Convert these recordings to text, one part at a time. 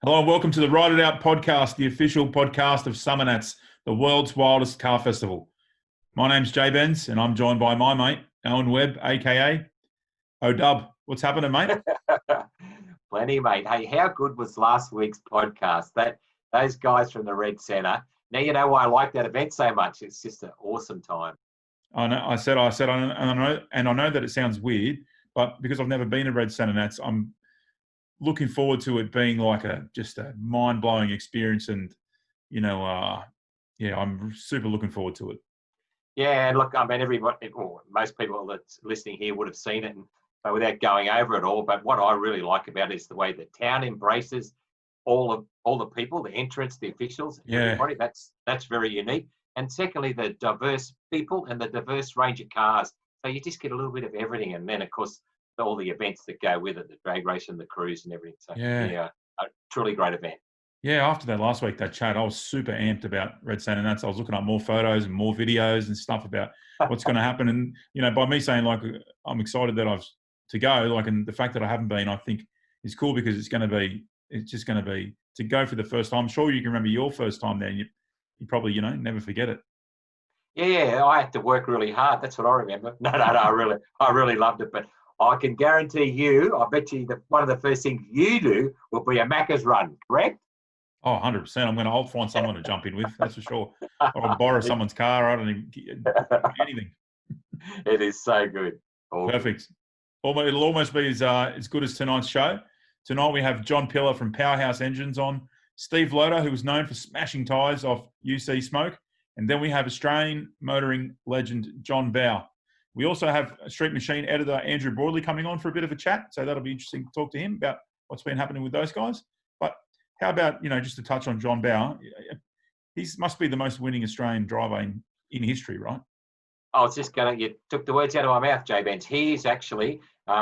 Hello and welcome to the Ride It Out podcast, the official podcast of Summer Nats, the world's wildest car festival. My name's JBens and I'm joined by my mate, Owen Webb, aka O-Dub. What's happening, mate? Plenty, mate. Hey, how good was last week's podcast? Those guys from the Red Centre. Now you know why I like that event so much. It's just an awesome time. I know. I know that it sounds weird, but because I've never been to Red Centre Nats, I'm looking forward to it being like just a mind-blowing experience, and I'm super looking forward to it. Yeah, and look, I mean, most people that's listening here would have seen it, but without going over it all. But what I really like about it is the way the town embraces all the people, the entrants, the officials, everybody. That's very unique. And secondly, the diverse people and the diverse range of cars. So you just get a little bit of everything, and then of course all the events that go with it, the drag race and the cruise and everything. So a truly great event. Yeah, after that last week, that chat, I was super amped about Red Centre Nats. I was looking up more photos and more videos and stuff about what's going to happen. And, by me saying, like, I'm excited that I've to go, like, and the fact that I haven't been, I think is cool because it's just going to be to go for the first time. I'm sure you can remember your first time there. And you probably, never forget it. Yeah, I had to work really hard. That's what I remember. No, I really loved it. But I can guarantee you, I bet you that one of the first things you do will be a Macca's run, correct? Oh, 100%. I'll find someone to jump in with, that's for sure. Or I'll borrow someone's car. I don't even anything. It is so good. Perfect. It'll almost be as good as tonight's show. Tonight we have John Pilla from Powerhouse Engines on, Steve Loader, who was known for smashing tyres off UC Smoke, and then we have Australian motoring legend John Bowe. We also have Street Machine editor Andrew Broadley coming on for a bit of a chat, so that'll be interesting to talk to him about what's been happening with those guys. But how about, just to touch on John Bowe, he must be the most winning Australian driver in history, right? I was just you took the words out of my mouth, J-Benz. He is actually he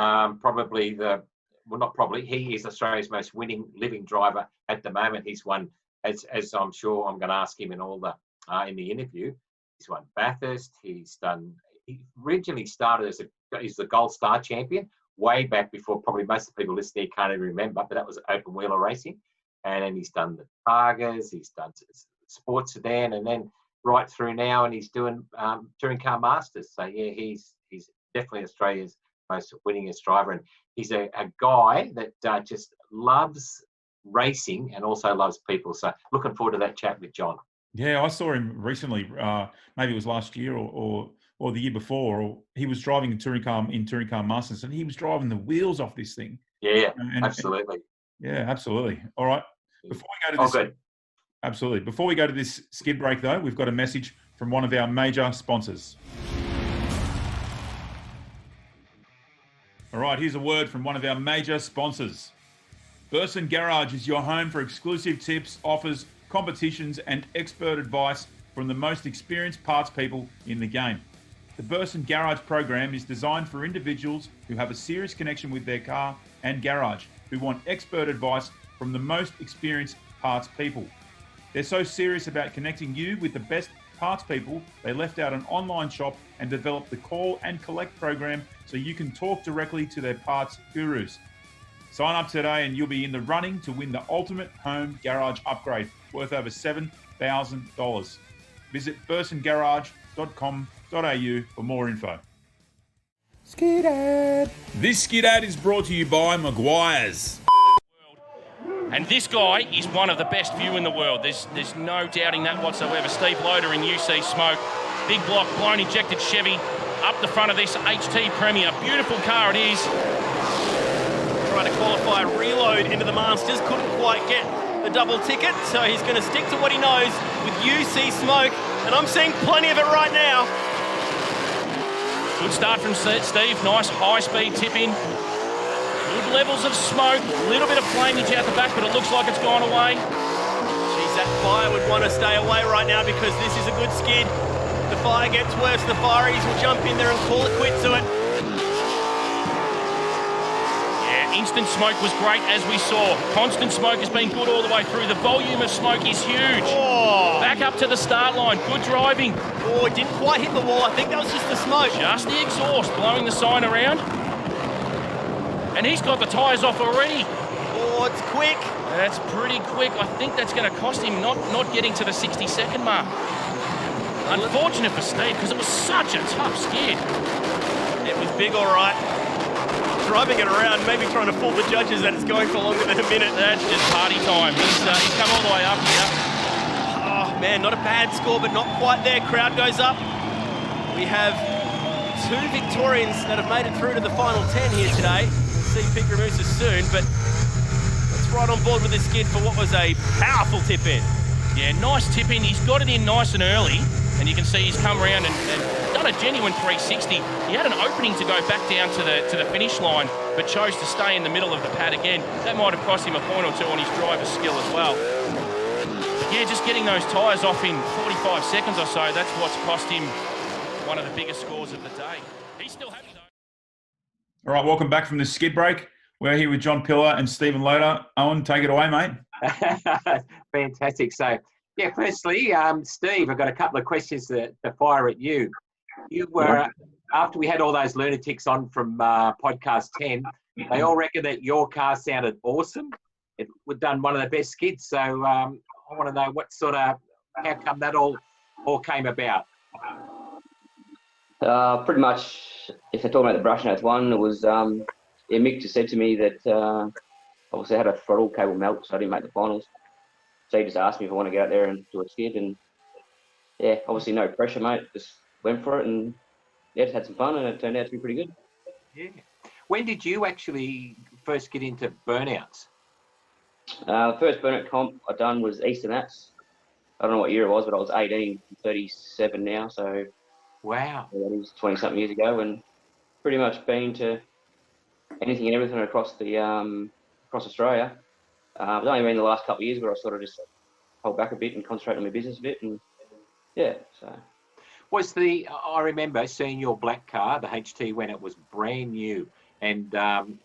is Australia's most winning living driver at the moment. He's won, as I'm sure I'm going to ask him in in the interview, he's won Bathurst, he originally started he's the Gold Star champion way back before probably most of the people listening can't even remember, but that was open wheeler racing. And then he's done the Tigers, he's done sports sedan, and then right through now, and he's doing touring car masters. So yeah, he's definitely Australia's most winningest driver, and he's a guy that just loves racing and also loves people. So looking forward to that chat with John. Yeah, I saw him recently. Maybe it was last year or the year before. Or he was driving in touring car masters, and he was driving the wheels off this thing. Yeah, absolutely. Yeah, absolutely. All right. Before we go to this skid break, though, we've got a message from one of our major sponsors. All right, here's a word from one of our major sponsors. Burson Garage is your home for exclusive tips, offers, competitions, and expert advice from the most experienced parts people in the game. The Burson Garage program is designed for individuals who have a serious connection with their car and garage, who want expert advice from the most experienced parts people. They're so serious about connecting you with the best parts people, they left out an online shop and developed the Call and Collect program so you can talk directly to their parts gurus. Sign up today and you'll be in the running to win the ultimate home garage upgrade worth over $7,000. Visit bursongarage.com.au for more info. Skid ad. This skid ad is brought to you by Maguire's. And this guy is one of the best view in the world. There's no doubting that whatsoever. Steve Loader in UC Smoke. Big block, blown injected Chevy up the front of this HT Premier. Beautiful car it is. Trying to qualify a reload into the Masters. Couldn't quite get the double ticket, so he's going to stick to what he knows with UC Smoke. And I'm seeing plenty of it right now. Good start from Steve. Nice high-speed tip in. Good levels of smoke. A little bit of flamage out the back, but it looks like it's gone away. Geez, that fire would want to stay away right now because this is a good skid. If the fire gets worse, the fireys will jump in there and call it quits to it. Yeah, instant smoke was great, as we saw. Constant smoke has been good all the way through. The volume of smoke is huge. Oh. Back up to the start line. Good driving. Oh, it didn't quite hit the wall. I think that was just the smoke. Just the exhaust blowing the sign around. And he's got the tyres off already. Broads, quick. That's pretty quick. I think that's going to cost him not getting to the 60-second mark. Unfortunate for Steve, because it was such a tough skid. It was big, all right. Driving it around, maybe trying to fool the judges that it's going for longer than a minute. That's just party time. He's come all the way up here. Oh, man, not a bad score, but not quite there. Crowd goes up. We have 2 Victorians that have made it through to the final 10 here today. We'll see Pickramooses soon, but let's right on board with this skid for what was a powerful tip-in. Yeah, nice tip-in. He's got it in nice and early, and you can see he's come around and done a genuine 360. He had an opening to go back down to the finish line, but chose to stay in the middle of the pad again. That might have cost him a point or two on his driver's skill as well. Yeah, just getting those tyres off in 45 seconds or so, that's what's cost him one of the biggest scores of the day. He's still happy though. All right, welcome back from this skid break. We're here with John Pilla and Stephen Loader. Owen, take it away, mate. Fantastic. So, yeah, firstly, Steve, I've got a couple of questions to fire at you. You were, after we had all those lunatics on from podcast 10, they all reckon that your car sounded awesome. We've done one of the best skids. So I want to know how come that all came about? Pretty much, if they're talking about the brush notes one, it was Mick just said to me that obviously I had a throttle cable melt, so I didn't make the finals. So he just asked me if I want to get out there and do a skid, and yeah, obviously no pressure, mate. Just went for it, and yeah, just had some fun, and it turned out to be pretty good. Yeah. When did you actually first get into burnouts? The first burnout comp I done was Eastern Nats. I don't know what year it was, but I was 18, 37 now, so wow, that was 20-something years ago, and pretty much been to anything and everything across Australia. It's only been the last couple of years where I sort of just hold back a bit and concentrate on my business a bit, and yeah, so. I remember seeing your black car, the HT, when it was brand new, and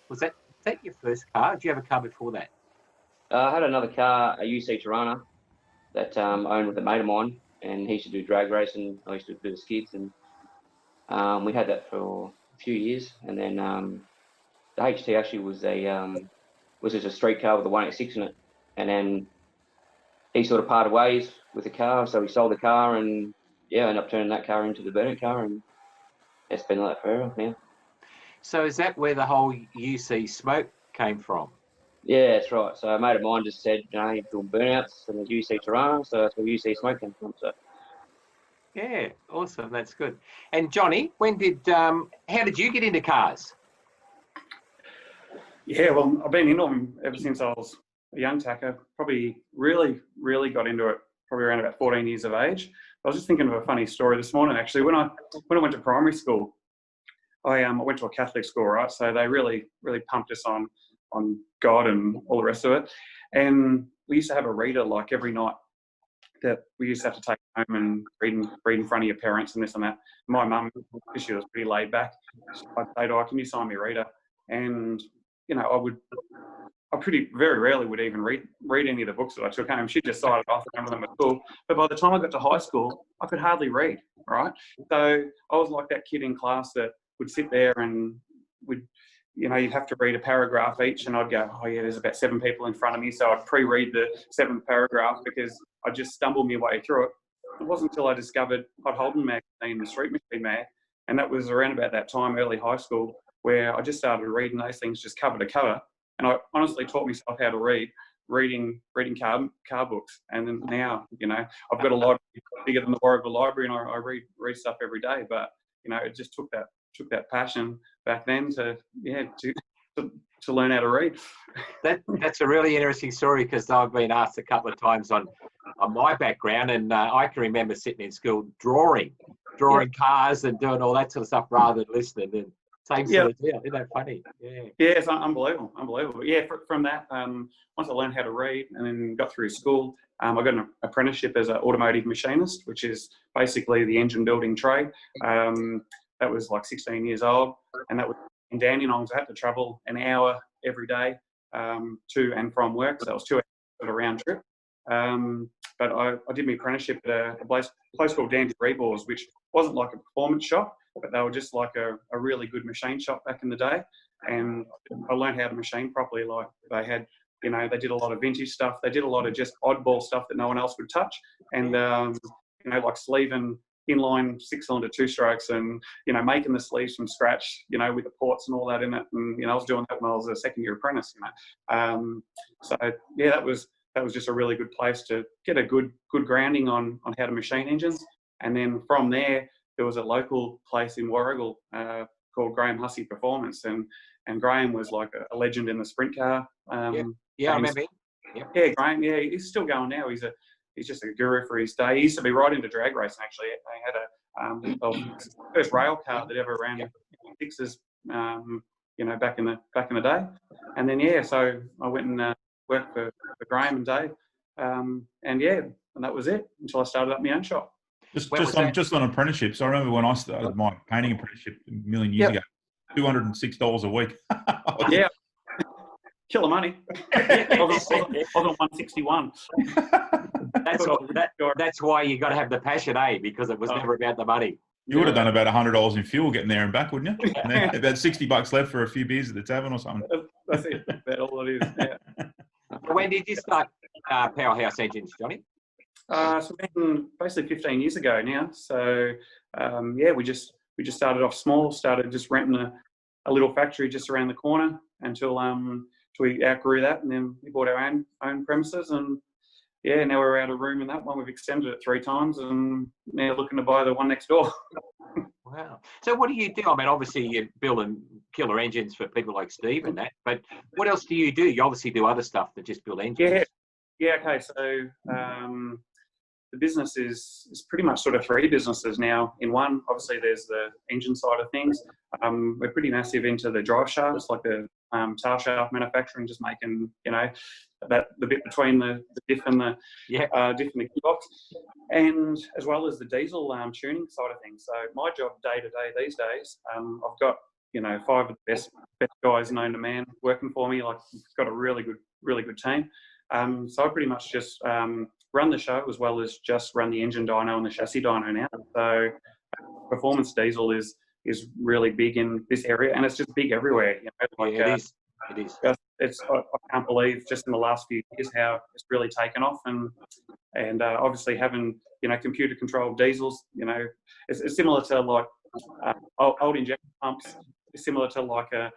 was that your first car? Did you have a car before that? I had another car, a UC Tirana, that I owned with a mate of mine, and he used to do drag racing. I used to do the skids, and we had that for a few years, and then the HT actually was just a street car with a 186 in it, and then he sort of parted ways with the car, so we sold the car, and yeah, I ended up turning that car into the burnout car, and it's been like that forever now. So is that where the whole UC smoke came from? Yeah, that's right. So a mate of mine just said, he's doing burnouts and there's UC Tirana, so that's where UC smoke came from. So. Yeah, awesome. That's good. And Johnny, how did you get into cars? Yeah, well, I've been into them ever since I was a young tacker. Probably really got into it probably around about 14 years of age. I was just thinking of a funny story this morning, actually. When I went to primary school, I went to a Catholic school, right? So they really pumped us on God and all the rest of it. And we used to have a reader like every night that we used to have to take home and read in front of your parents and this and that. My mum, because she was pretty laid back, I'd say to her, "Can you sign me a reader?" And I very rarely would even read any of the books that I took home. She just decided off and them at school. But by the time I got to high school, I could hardly read, right? So I was like that kid in class that would sit there and you'd have to read a paragraph each, and I'd go, "Oh yeah, there's about 7 people in front of me," so I'd pre-read the 7th paragraph because I just stumbled my way through it. It wasn't until I discovered Hot Holden magazine, the Street Machine mag, and that was around about that time, early high school, where I just started reading those things just cover to cover, and I honestly taught myself how to reading car books. And then now, I've got a library bigger than the Warragul Library, and I read stuff every day. But it just took that passion back then to learn how to read. That's a really interesting story, because I've been asked a couple of times on my background, and I can remember sitting in school drawing cars and doing all that sort of stuff rather than listening. And same sort of deal. Isn't that funny? Yeah. Yeah, it's unbelievable. Yeah, from that, once I learned how to read and then got through school, I got an apprenticeship as an automotive machinist, which is basically the engine building trade. That was like 16 years old, and that was in Dandenong. I had to travel an hour every day to and from work, so that was 2 hours of a round trip. But I did my apprenticeship at a place called Dandy Rebors, which wasn't like a performance shop, but they were just like a really good machine shop back in the day. And I learned how to machine properly. Like they had you know, they did a lot of vintage stuff. They did a lot of just oddball stuff that no one else would touch. And, you know, like sleeving inline 6-cylinder 2-strokes and, you know, making the sleeves from scratch, you know, with the ports and all that in it. And, you know, I was doing that when I was a second-year apprentice, you know. So, yeah, that was just a really good place to get a good grounding on how to machine engines. And then from there was a local place in Warrigal called Graham Hussey Performance. And Graham was like a legend in the sprint car. Yeah, I remember him. Yep. Yeah, Graham, yeah, he's still going now. He's just a guru for his day. He used to be right into drag racing, actually. They had a first rail car that ever ran sixes, you know, back in the day. And then, yeah, so I went and worked for Graham and Dave. And that was it until I started up my own shop. Just on apprenticeships, I remember when I started my painting apprenticeship a million years ago, $206 a week. Yeah. Killer money. I was on 161. That's why you got to have the passion, Because it was never about the money. You would have done about $100 in fuel getting there and back, wouldn't you? And then about $60 left for a few beers at the tavern or something. That's it. That's all it is. Yeah. When did you start Powerhouse Engines, Johnny? So been basically 15 years ago now. So we just started off small. Started just renting a little factory just around the corner until we outgrew that, and then we bought our own premises, and now we're out of room in that one. We've extended it 3 times, and now looking to buy the one next door. Wow. So what do you do? I mean, obviously you're building killer engines for people like Steve and that, but what else do? You obviously do other stuff than just build engines. Yeah. Okay. So the business is pretty much sort of 3 businesses now in one. Obviously, there's the engine side of things. We're pretty massive into the drive shafts, like the tail shaft manufacturing, just making, you know, the bit between the diff and the diff and the gearbox, and as well as the diesel tuning side of things. So my job day to day these days, I've got, you know, 5 of the best guys known to man working for me. Like, got a really good team. So I pretty much just run the show as well as just run the engine dyno and the chassis dyno now. So performance diesel is really big in this area, and it's just big everywhere. You know, like, it is. I can't believe just in the last few years how it's really taken off, and obviously having, you know, computer controlled diesels, you know, it's similar to like old injection pumps. It's similar to like a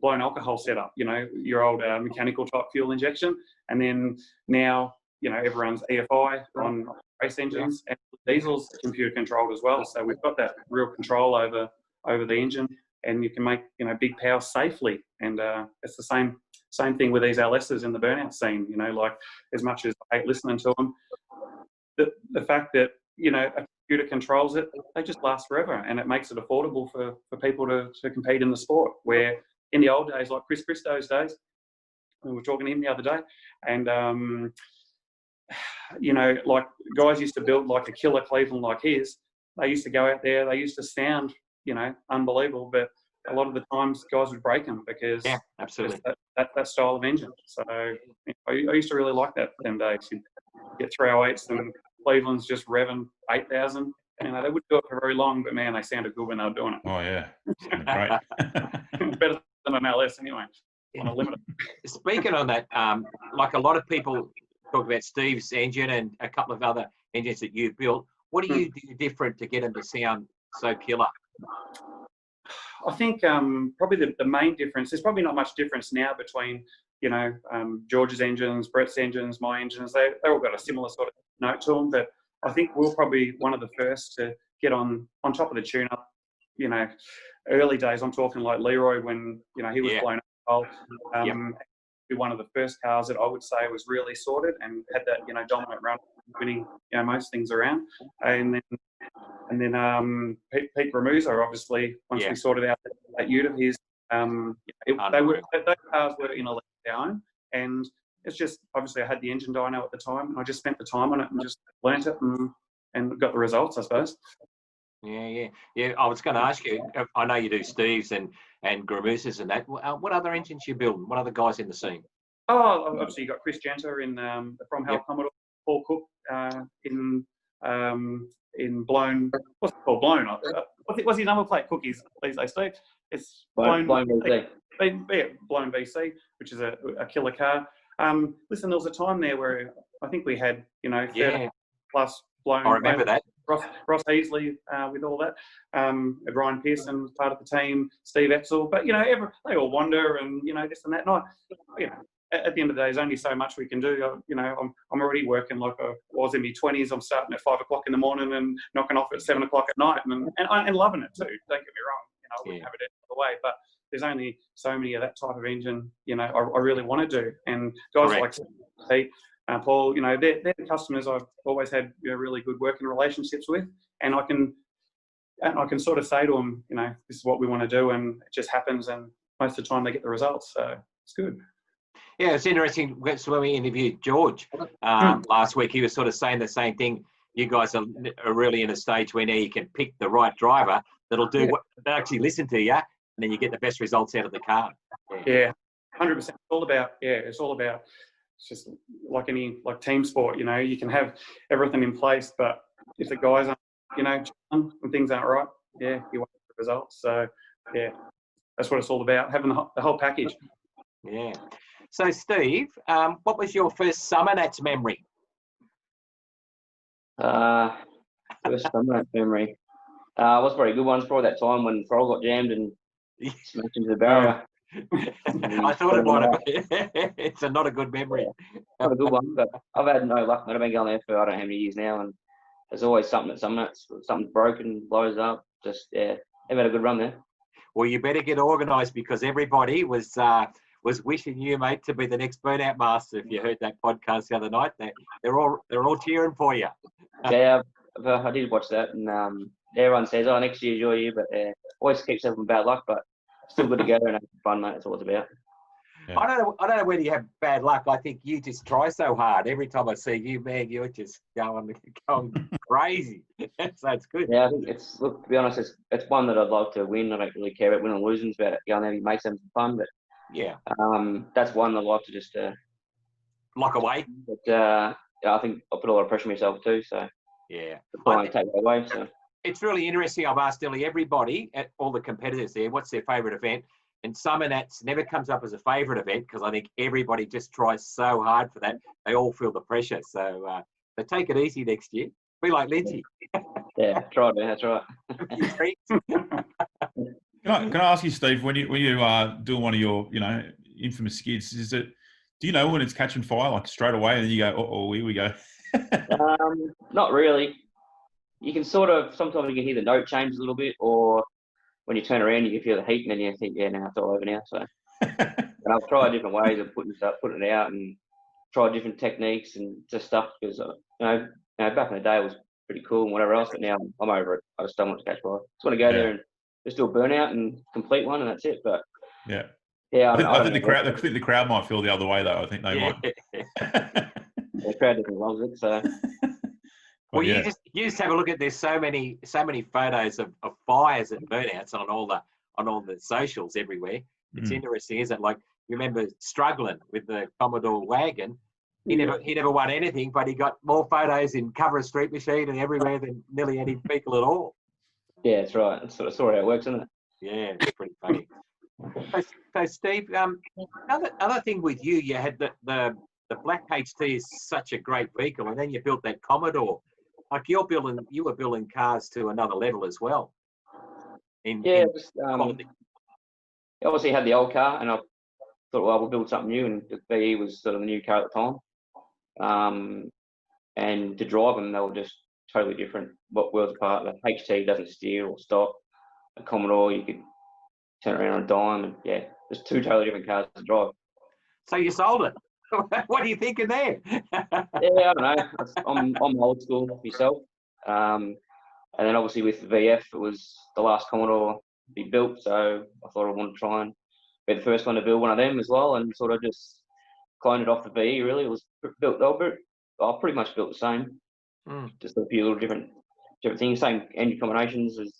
blown alcohol setup, you know, your old mechanical type fuel injection, and then now, you know, everyone's EFI on race engines, and diesel's computer controlled as well. So we've got that real control over the engine, and you can make, you know, big power safely. And it's the same thing with these LSs in the burnout scene. You know, like, as much as I hate listening to them, the fact that, you know, a computer controls it, they just last forever, and it makes it affordable for people to compete in the sport. Where in the old days, like Chris Christo's days, we were talking to him the other day, and you know, like, guys used to build like a killer Cleveland like his. They used to go out there, they used to sound, you know, unbelievable, but a lot of the times guys would break them because absolutely that style of engine. So I used to really like that them days. You'd get 308s and Cleveland's just revving 8,000. You know, they wouldn't do it for very long, but man, they sounded good when they were doing it. Oh yeah, great. Better than an LS anyway. On a limiter. Speaking on that, like, a lot of people talk about Steve's engine and a couple of other engines that you've built. What do you do different to get them to sound so killer? I think probably the main difference, there's probably not much difference now between, you know, George's engines, Brett's engines, my engines. They all got a similar sort of note to them, but I think we're probably one of the first to get on top of the tune-up. You know, early days, I'm talking like Leroy when, you know, he was blown up. One of the first cars that I would say was really sorted and had that, you know, dominant run, winning, you know, most things around. And then Pete Ramuso, obviously, once we sorted out that ute of his, those cars were in a league of their own. And it's just, obviously, I had the engine dyno at the time, and I just spent the time on it and just learnt it and got the results, I suppose. Yeah. I was going to ask you, I know you do Steve's and Gramusas and that. What other engines you build? What other guys in the scene? Oh, obviously you got Chris Genter in from Hal Commodore, Paul Cook in Blown. What's it called? Blown. What's his number plate? Cookies, please say, Steve. It's Blown. blown BC, which is a killer car. Listen, there was a time there where I think we had 30 plus blown. I remember that. Ross Heasley with all that. Ryan Pearson was part of the team. Steve Etzel, but they all wander and this and that. And at the end of the day, there's only so much we can do. I'm already working like I was in my 20s. I'm starting at 5 o'clock in the morning and knocking off at 7 o'clock at night, and loving it too. Don't get me wrong. I wouldn't have it any other way, but there's only so many of that type of engine. I really want to do. And guys like Steve, Paul, they're the customers I've always had really good working relationships with, and I can sort of say to them, this is what we want to do, and it just happens. And most of the time they get the results, so it's good. Yeah, it's interesting. When we interviewed George last week, he was sort of saying the same thing. You guys are really in a stage where now you can pick the right driver that'll do what they actually listen to you, and then you get the best results out of the car. Yeah, 100%. It's all about it's just like any team sport. You can have everything in place, but if the guys aren't, when things aren't right, you won't get the results. So that's what it's all about, having the whole package. Yeah. So, Steve, what was your first Summer Nats memory? First Summer Nats memory. Was a very good one. Probably that time when Frog got jammed and smashed into the barrier. I thought about it. It's not a good memory. Not a good one, but I've had no luck. I've been going there for I don't know how many years now, and there's always something at Summer Nats. Something's broken, blows up. Just they've had a good run there. Well, you better get organised because everybody was wishing you, mate, to be the next burnout master. If you heard that podcast the other night, they're all cheering for you. Yeah, I did watch that, and everyone says, "Oh, next year's your year," but always keeps having bad luck. But still good to go there and have fun, mate. That's all it's about. Yeah. I don't know whether you have bad luck. I think you just try so hard. Every time I see you, man, you're just going crazy. So it's good. Yeah, I think to be honest, it's one that I'd like to win. I don't really care about winning or losing. It's about going there and make some fun. But that's one I'd like to just lock away. But I think I put a lot of pressure on myself too. So try and take that away. So it's really interesting. I've asked nearly everybody, at all the competitors there, what's their favourite event. And Summer Nats never comes up as a favourite event because I think everybody just tries so hard for that. They all feel the pressure. So take it easy next year. Be like Lindsay. Yeah, try it. That's right. Can I ask you, Steve, when you doing one of your infamous skids, do you know when it's catching fire like straight away, and then you go, oh, here we go? Not really. You can sometimes you can hear the note change a little bit, or when you turn around, you can feel the heat, and then you think, now it's all over now. So, and I've tried different ways of putting it out, and tried different techniques and just stuff because back in the day it was pretty cool and whatever else, but now I'm over it. I just don't want to catch fire. I just want to go there and just do a burnout and complete one, and that's it. But I think the crowd might feel the other way though. I think they might. The crowd definitely loves it. So. Well, you just have a look at. There's so many photos of fires and burnouts on all the socials everywhere. It's interesting, isn't it? Like, you remember struggling with the Commodore wagon. He never won anything, but he got more photos in Cover a Street Machine and everywhere than nearly any people at all. Yeah, that's right. That's sort of how it works, isn't it? Yeah, it's pretty funny. So Steve, another thing with you, you had the Black HT is such a great vehicle, and then you built that Commodore. Like you were building cars to another level as well. Obviously had the old car, and I thought, well, we'll build something new, and the VE was sort of the new car at the time. And to drive them, they were just totally different, worlds apart. The HT doesn't steer or stop. A Commodore, you could turn around on a dime, and there's two totally different cars to drive. So you sold it. What are you thinking there? I don't know. I'm old school myself. And then obviously with the VF, it was the last Commodore to be built, so I thought I wanted to try and be the first one to build one of them as well, and sort of just cloned it off the VE. Really, it was built. I pretty much built the same, just a few little different things. Same engine combinations as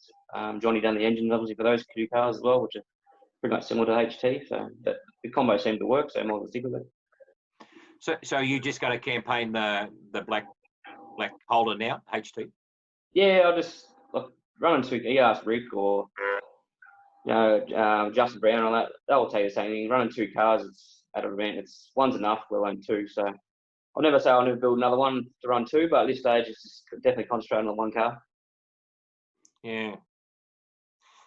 Johnny done the engines obviously for those two cars as well, which are pretty much similar to HT. So the combo seemed to work, so I'm more stick with it. So you just got to campaign the black Holder now, HT? Yeah, I just run into asked Rick or Justin Brown and all that, they'll tell you the same thing. Running 2 cars at an event, one's enough, let alone 2. So I'll never say I'll never build another one to run 2, but at this stage, it's just definitely concentrating on 1 car. Yeah.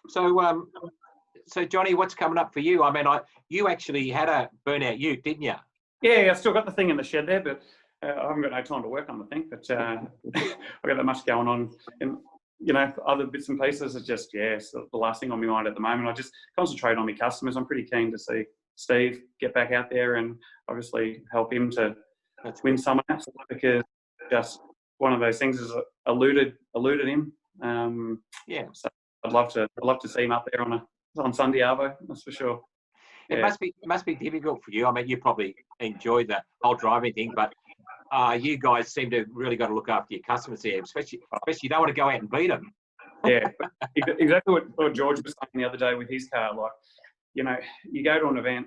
So, so Johnny, what's coming up for you? I mean, you actually had a burnout ute, didn't you? Yeah, I've still got the thing in the shed there, but I haven't got no time to work on the thing. But I've got that much going on, and other bits and pieces. It's just it's the last thing on my mind at the moment. I just concentrate on my customers. I'm pretty keen to see Steve get back out there and obviously help him to win some of because just one of those things has eluded him. So I'd love to see him up there on Sunday Arvo. That's for sure. It must be difficult for you. I mean, you probably enjoy the whole driving thing, but you guys seem to really got to look after your customers here, especially you don't want to go out and beat them. Yeah, exactly what George was saying the other day with his car. Like, you go to an event,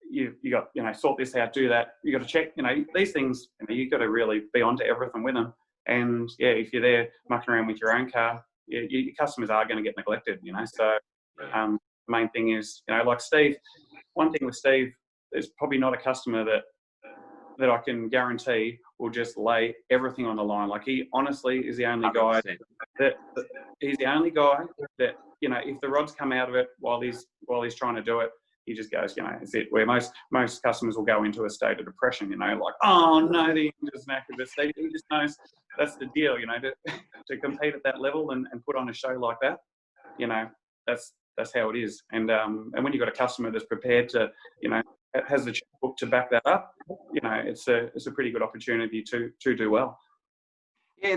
you got sort this out, do that. You got to check. These things. You got to really be onto everything with them. And if you're there mucking around with your own car, your customers are going to get neglected. So the main thing is, like Steve. One thing with Steve, there's probably not a customer that I can guarantee will just lay everything on the line. Like, he honestly is the only guy that he's the only guy that if the rods come out of it while he's trying to do it, he just goes, it's it. Where most customers will go into a state of depression, like, oh no, the engine is knackered. But Steve, he just knows that's the deal, to compete at that level and put on a show like that, that's how it is. And when you've got a customer that's prepared to, has the checkbook to back that up, it's a pretty good opportunity to do well. Yeah,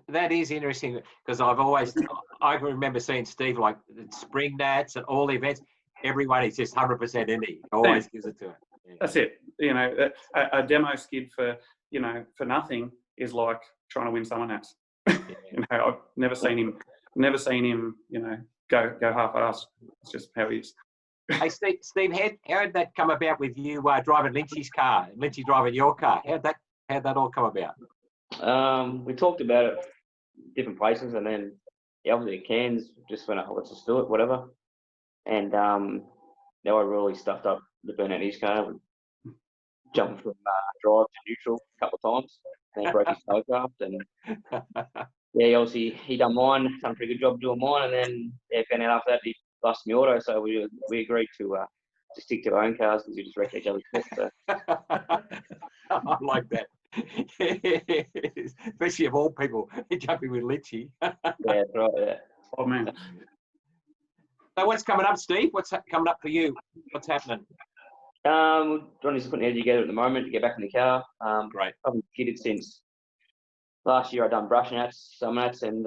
that is interesting because I remember seeing Steve like spring nats and all the events. Everyone is just 100% in it. He always gives it to him. Yeah. That's it. A demo skid for nothing is like trying to win someone else. I've never seen him, go half-assed. It's just how he is. Hey, Steve, how did that come about with you driving Lynchy's car, and Lynchy driving your car? How'd that all come about? We talked about it different places, and then obviously Cairns just went, let's just do it, whatever. And now I really stuffed up the burnout his car, jumping from drive to neutral a couple of times, and then broke his tailcraft. And obviously he done mine, done a pretty good job doing mine, and then found out after that he busted my auto. So we agreed to stick to our own cars because we just wrecked each other's shit. So. I like that. Especially of all people, jumping with Lynchy. Yeah, that's right. Yeah. Oh man. So what's coming up, Steve? What's coming up for you? What's happening? Johnny's putting it together at the moment to get back in the car. Great. I've been kitted since last year. I've done brush nats, some nats, and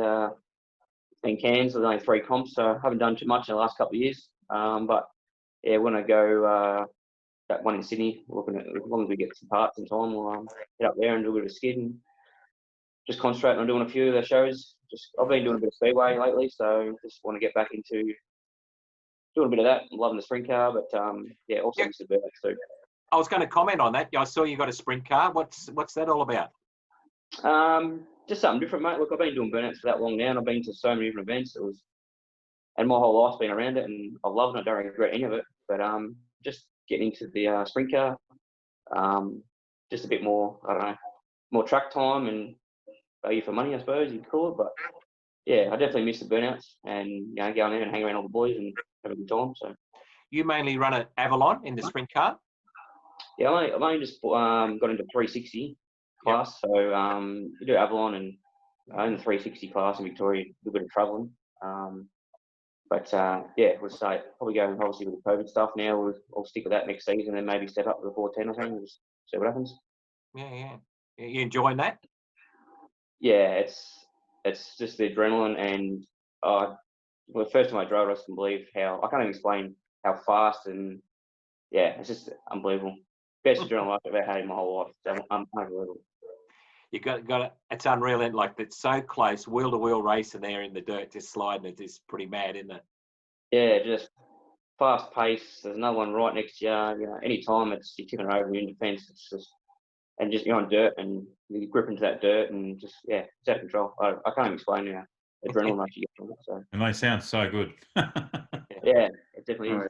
cans. There's only 3 comps, so I haven't done too much in the last couple of years. But when I go that one in Sydney, looking at, as long as we get some parts in time, we'll get up there and do a bit of skid and just concentrate on doing a few of the shows. I've been doing a bit of speedway lately, so just want to get back into doing a bit of that. I'm loving the sprint car, but also miss the burnouts too. I was going to comment on that. I saw you got a sprint car. What's that all about? Just something different, mate. Look, I've been doing burnouts for that long now, and I've been to so many different events. And my whole life's been around it, and I've loved it. I don't regret any of it. But just getting into the sprint car, just a bit more, I don't know, more track time and value for money, I suppose you'd call it. But I definitely miss the burnouts and go in there and hang around all the boys and have a good time. So you mainly run an Avalon in the sprint car? Yeah, I've only just got into 360 class. So you do Avalon and in the 360 class in Victoria, do a bit of travelling. We'll say probably go obviously with the COVID stuff now. I'll stick with that next season and maybe step up to the 410 or something. Just see what happens. Yeah. You enjoying that? Yeah, it's just the adrenaline and the first time I drove, I just couldn't believe I can't even explain how fast and it's just unbelievable. Best adrenaline I've ever had in my whole life. It's unbelievable. You got it. It's unreal. And like it's so close, wheel to wheel racing there in the dirt, just sliding. It's just pretty mad, isn't it? Yeah, just fast pace. There's another one right next to you. Any time you're tipping over, you're in defence. It's just and just you're on dirt and you grip into that dirt and just it's out of control. I can't even explain now. Adrenaline rush you get from it. So. And they sound so good. Yeah, it definitely is.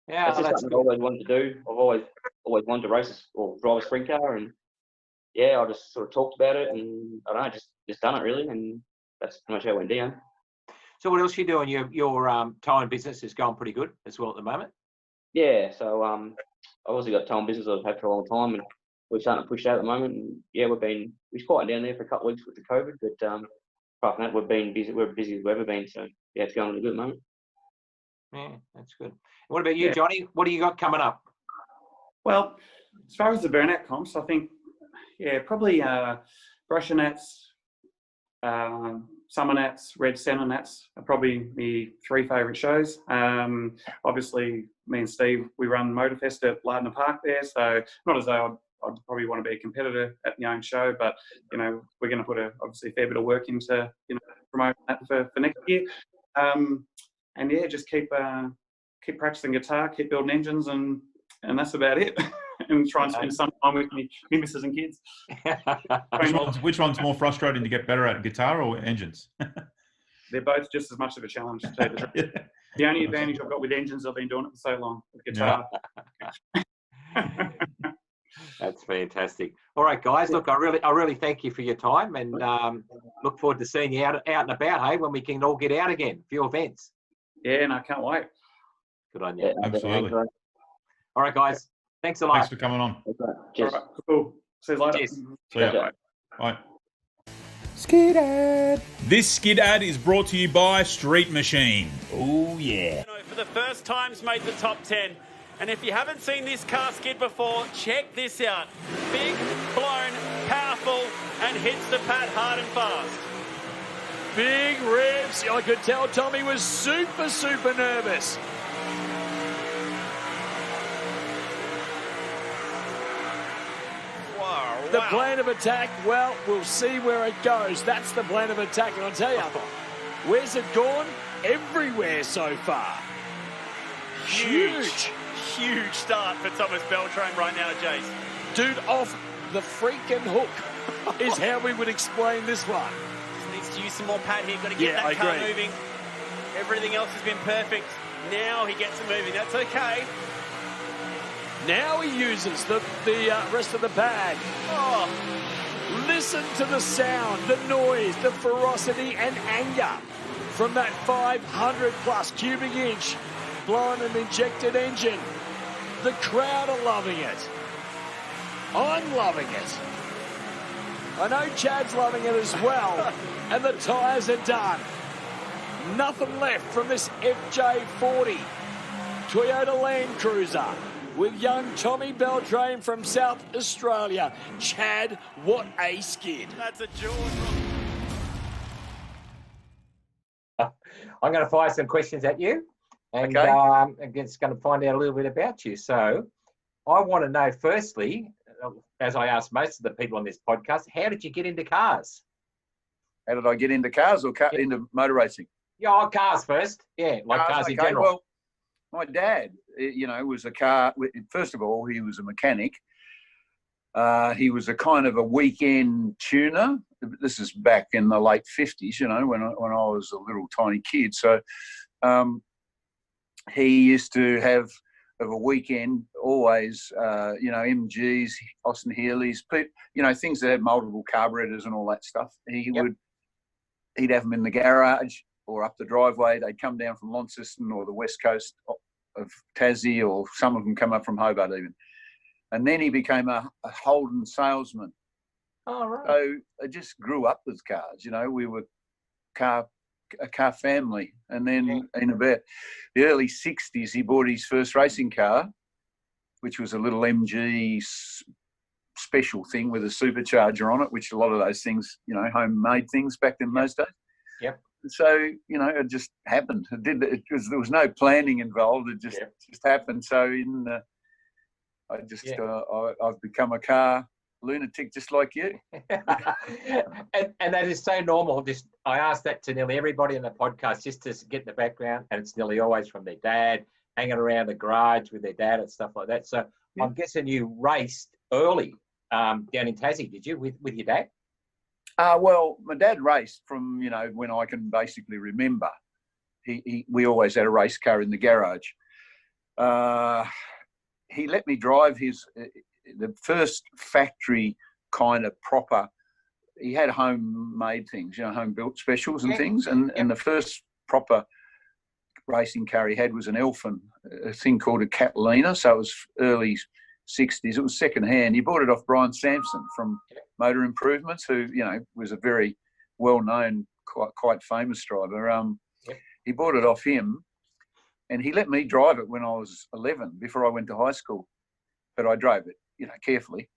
Yeah, It's just that's something good. I've always wanted to do. I've always wanted to race or drive a sprint car, and yeah, I just sort of talked about it, and I don't know, just done it really, and that's pretty much how it went down. So what else are you doing? Your towing business is going pretty good as well at the moment. Yeah, so I've also got towing business I've had for a long time, and we're starting to push that at the moment. And yeah, we've quieted down there for a couple of weeks with the COVID, but apart from that, we've been busy. We're busy as we've ever been. So yeah, it's going really good at the moment. Yeah, that's good. What about you, Yeah. Johnny? What do you got coming up? Well, as far as the burnout comps, I think, yeah, probably Brusher Nats, Summer Nats, Red Centre Nats are probably the three favourite shows. Obviously, me and Steve, we run Motorfest at Lardner Park there, so not as though I'd probably want to be a competitor at my own show, but, you know, we're going to put obviously a fair bit of work into, you know, promoting that for next year. And yeah, just keep practicing guitar, keep building engines, and that's about it. And try and spend some time with me missus and kids. Which one's more frustrating to get better at, guitar or engines? They're both just as much of a challenge. To tell you the truth. Yeah. The only advantage I've got with engines, I've been doing it for so long. With guitar. That's fantastic. All right, guys. Look, I really thank you for your time, and look forward to seeing you out and about. Hey, when we can all get out again, a few events. Yeah, and I can't wait. Good on you. Yeah, Absolutely. definitely. All right, guys. Thanks a lot. Thanks for coming on. Cheers. All right, cool. See you later. Cheers. See ya. Pleasure. Bye. Skid ad. This skid ad is brought to you by Street Machine. Oh yeah. For the first time's made the top 10. And if you haven't seen this car skid before, check this out. Big, blown, powerful, and hits the pad hard and fast. Big ribs. I could tell Tommy was super nervous. Wow. The plan of attack, well, we'll see where it goes. That's the plan of attack, and I'll tell you, where's it gone? Everywhere so far. Huge. Huge start for Thomas Beltrame right now, Jace. Dude off the freaking hook is how we would explain this one. Just needs to use some more pad here. Got to get Yeah, that car I agree. moving. Everything else has been perfect. Now he gets it moving. That's okay. Now he uses the rest of the pad. Oh, Listen to the sound, the noise, the ferocity and anger from that 500 plus cubic inch blown and injected engine. The crowd are loving it. I'm loving it. I know Chad's loving it as well. And the tyres are done. Nothing left from this FJ40 Toyota Land Cruiser with young Tommy Beltrame from South Australia. Chad, what a skid. that's a jaw drop. I'm going to fire some questions at you, and Okay. I'm just going to find out a little bit about you. So, I want to know, firstly, as I ask most of the people on this podcast, how did you get into cars? How did I get into cars or into motor racing? Yeah, cars first. Yeah, like cars in general. Well, my dad, you know, was a car. First of all, he was a mechanic. He was a kind of a weekend tuner. This is back in the late 50s, you know, when I was a little tiny kid. So he used to have a weekend always, you know, MGs, Austin Healey's, you know, things that had multiple carburetors and all that stuff. He'd have them in the garage or up the driveway. They'd come down from Launceston or the west coast of Tassie, or some of them come up from Hobart even. And then he became a Holden salesman. Oh, right. So I just grew up with cars. You know, we were a car family. And then in about the early 60s, he bought his first racing car, which was a little MG special thing with a supercharger on it, which a lot of those things, you know, homemade things back in those days. Yep. So, you know, it just happened. There was no planning involved. It just happened. So I've become a car lunatic just like you. and that is so normal. I ask that to nearly everybody in the podcast just to get the background, and it's nearly always from their dad, hanging around the garage with their dad and stuff like that. So I'm guessing you raced early down in Tassie, did you, with your dad? Well, my dad raced from, you know, when I can basically remember. we always had a race car in the garage. He let me drive the first factory kind of proper. He had homemade things, home built specials and things. And the first proper racing car he had was an Elfin, a thing called a Catalina. So it was early 60s. It was second hand. He bought it off Brian Sampson from Motor Improvements, who, was a very well-known, quite famous driver. He bought it off him, and he let me drive it when I was 11, before I went to high school. But I drove it, carefully.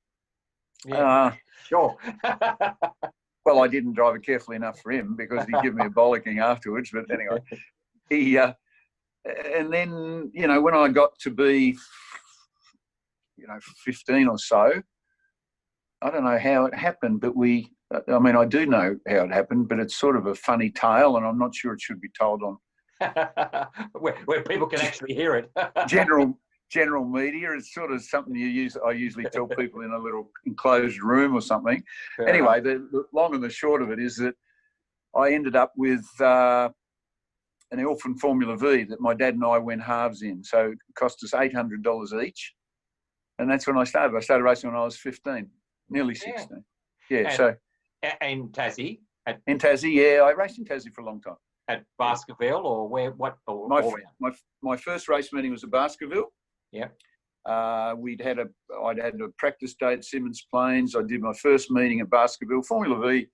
Yeah, sure. Well, I didn't drive it carefully enough for him, because he'd give me a bollocking afterwards. But anyway, and then, when I got to be, 15 or so, I don't know how it happened, but I do know how it happened, but it's sort of a funny tale, and I'm not sure it should be told on where people can actually hear it. general media. It's sort of something I usually tell people in a little enclosed room or something. Fair anyway, enough. the long and the short of it is that I ended up with an Elfin Formula V that my dad and I went halves in. So it cost us $800 each. And that's when I started. I started racing when I was 15, nearly 16. Yeah, And Tassie? In Tassie, yeah. I raced in Tassie for a long time. At Baskerville or where? What? My first race meeting was at Baskerville. Yeah. I'd had a practice day at Simmons Plains. I did my first meeting at Baskerville. Formula V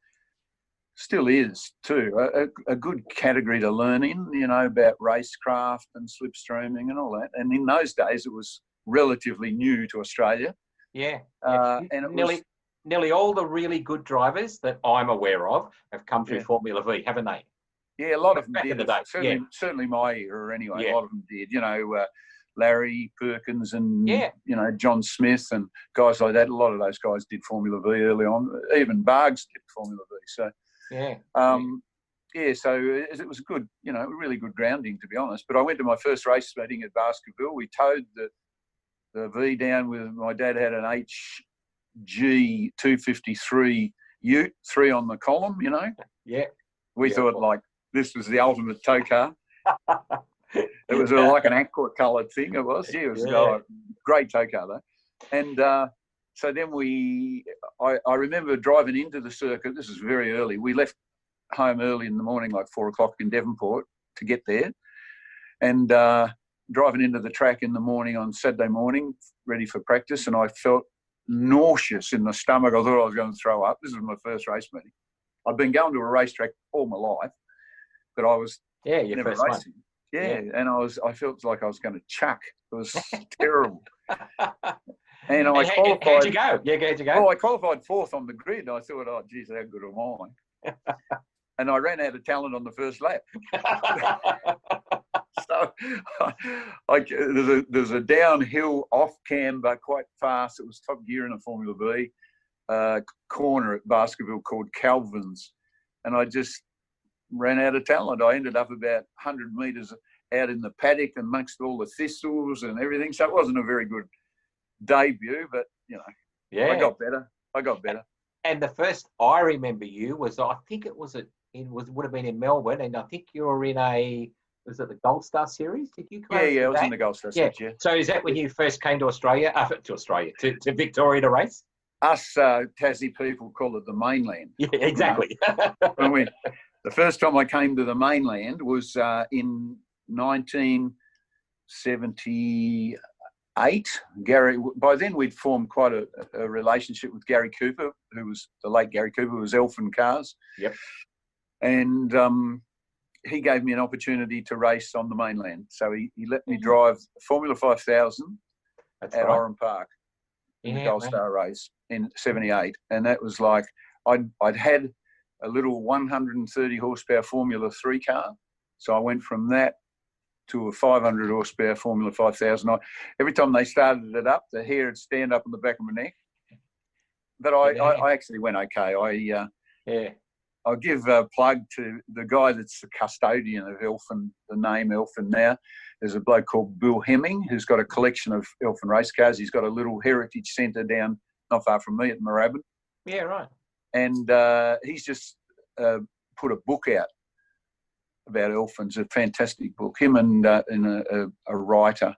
still is too a good category to learn in, about racecraft and slipstreaming and all that. And in those days, it was relatively new to Australia. Yeah. And it nearly all the really good drivers that I'm aware of have come through Formula V, haven't they? Yeah, a lot of them Back did. in the day. Certainly my era anyway. A lot of them did. Larry Perkins and John Smith and guys like that. A lot of those guys did Formula V early on. Even Bargs did Formula V. So so it was good, really good grounding, to be honest. But I went to my first race meeting at Baskerville. We towed the V down with, my dad had an HG 253 Ute, 3 on the column, Yeah. We thought this was the ultimate tow car. It was like an aqua coloured thing. It was. Yeah, it was a great tow car though. And so then I remember driving into the circuit. This was very early. We left home early in the morning, like 4 o'clock in Devonport to get there. And driving into the track in the morning on Saturday morning, ready for practice. And I felt nauseous in the stomach. I thought I was going to throw up. This was my first race meeting. I'd been going to a racetrack all my life, but I was never racing. Yeah, and I felt like I was going to chuck. It was terrible. And I qualified. How'd you go? Yeah, how'd you go? Well, I qualified 4th on the grid. I thought, oh, geez, how good am I? And I ran out of talent on the first lap. So there's a downhill off camber quite fast. It was top gear in a Formula V corner at Baskerville called Calvin's, and I just ran out of talent. I ended up about 100 metres out in the paddock amongst all the thistles and everything. So it wasn't a very good debut, but I got better. And the first I remember you was, I think would have been in Melbourne, and I think you were in was it the Gold Star Series? Did you come? Yeah, I was in the Gold Star Series. Yeah. So is that when you first came to Australia? To Victoria to race? Us Tassie people call it the mainland. Yeah, exactly. The first time I came to the mainland was in 1978. By then we'd formed quite a relationship with Gary Cooper, who was the late Gary Cooper, who was Elfin Cars. Yep. And he gave me an opportunity to race on the mainland. So he let me drive Formula 5000 at Oran Park in the Gold Star race in 78. And that was like, I'd had a little 130 horsepower Formula 3 car. So I went from that to a 500 horsepower Formula 5000. Every time they started it up, the hair would stand up on the back of my neck. But I actually went okay. I'll give a plug to the guy that's the custodian of Elfin, the name Elfin now. There's a bloke called Bill Hemming who's got a collection of Elfin race cars. He's got a little heritage centre down not far from me at Moorabbin. Yeah, right. And he's just put a book out about elephants, a fantastic book. Him and a writer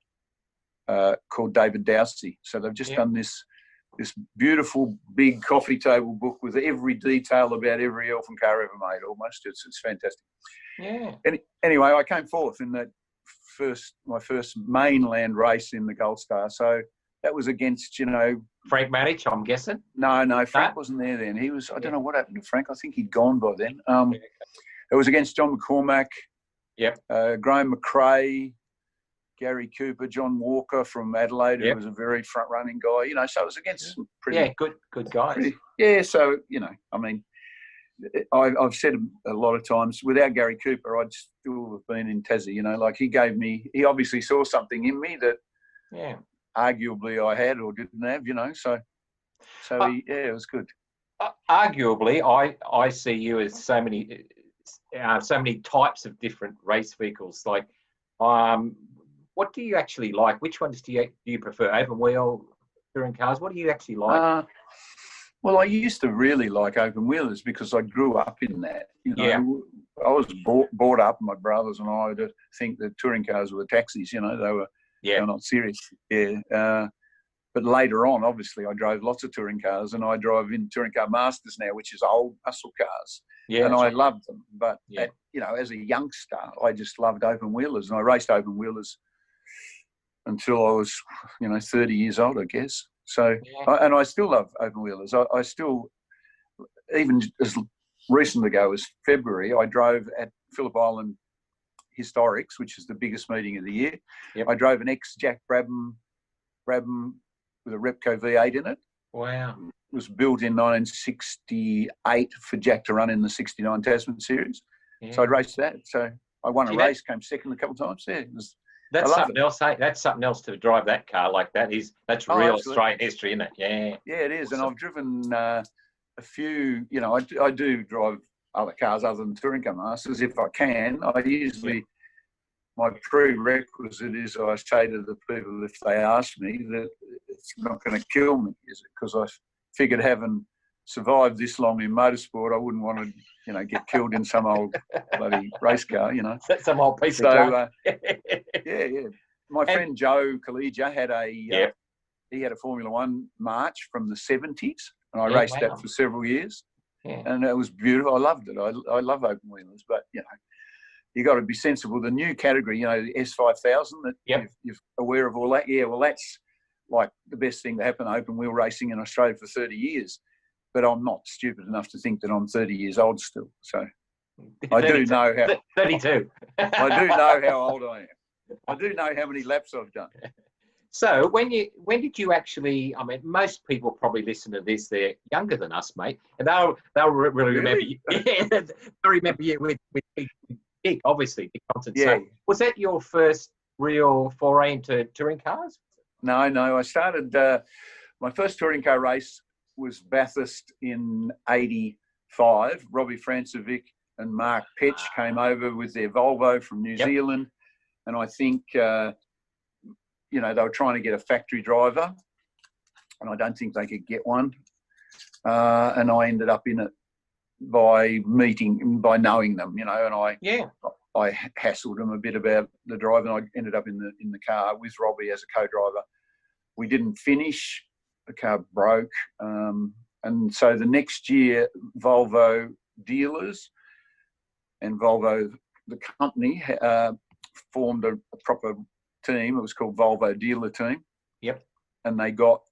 called David Dowsey. So they've just done this beautiful big coffee table book with every detail about every elephant car ever made. Almost, it's fantastic. Yeah. Anyway, I came fourth in that my first mainland race in the Gold Star. So that was against, Frank Manich, I'm guessing. No, Frank wasn't there then. He was. I don't know what happened to Frank. I think he'd gone by then. It was against John McCormack. Yep. Graham McRae, Gary Cooper, John Walker from Adelaide, who was a very front-running guy. So it was against some pretty good guys. So I mean, I've said a lot of times, without Gary Cooper, I'd still have been in Tassie. Like he obviously saw something in me that arguably I had or didn't have. It was good. Arguably, I see you as so many types of different race vehicles. Like, what do you actually like? Which ones do you prefer? Open wheel touring cars? What do you actually like? Well, I used to really like open wheelers because I grew up in that. I was brought up, my brothers and I, to think that touring cars were taxis. They were not serious. But later on, obviously, I drove lots of touring cars, and I drive in touring car masters now, which is old muscle cars. Yeah, and I loved them. But as a youngster, I just loved open wheelers, and I raced open wheelers until I was, 30 years old, I guess. So, and I still love open wheelers. I still, even as recent ago as February, I drove at Phillip Island Historics, which is the biggest meeting of the year. Yep. I drove an ex-Jack Brabham with a Repco V8 in it. Wow. It was built in 1968 for Jack to run in the 69 Tasman Series. Yeah. So I raced that. So I won a race, came second a couple of times. Yeah, that's something else. Hey? That's something else to drive that car like that. That's real Australian history, isn't it? Yeah. Yeah, it is. Awesome. And I've driven a few. I do drive other cars other than touring car masters if I can. I usually my prerequisite is I say to the people if they ask me that it's not going to kill me, is it? Because I figured having survived this long in motorsport, I wouldn't want to, get killed in some old bloody race car, That's some old piece of junk. Yeah. My friend Joe Collegia had he had a Formula One March from the 70s, and I raced that for several years, and it was beautiful. I loved it. I love open wheelers, but you got to be sensible. The new category, the S5000, that you're aware of all that. Yeah, well, that's like the best thing to happen to open wheel racing in Australia for 30 years. But I'm not stupid enough to think that I'm 30 years old still. So I do know how. 32. I do know how old I am. I do know how many laps I've done. So when did you actually? I mean, most people probably listen to this. They're younger than us, mate, and they'll really remember you. Yeah, they'll remember you with Dick, obviously, Dick Thompson. Yeah. So was that your first real foray into touring cars? No. I started my first touring car race was Bathurst in '85. Robbie Francovic and Mark Petch came over with their Volvo from New Zealand, and I think they were trying to get a factory driver, and I don't think they could get one. And I ended up in it by knowing them, and I hassled them a bit about the drive, and I ended up in the car with Robbie as a co-driver. We didn't finish. The car broke, and so the next year, Volvo dealers and Volvo, the company, formed a proper team. It was called Volvo Dealer Team. Yep. And they got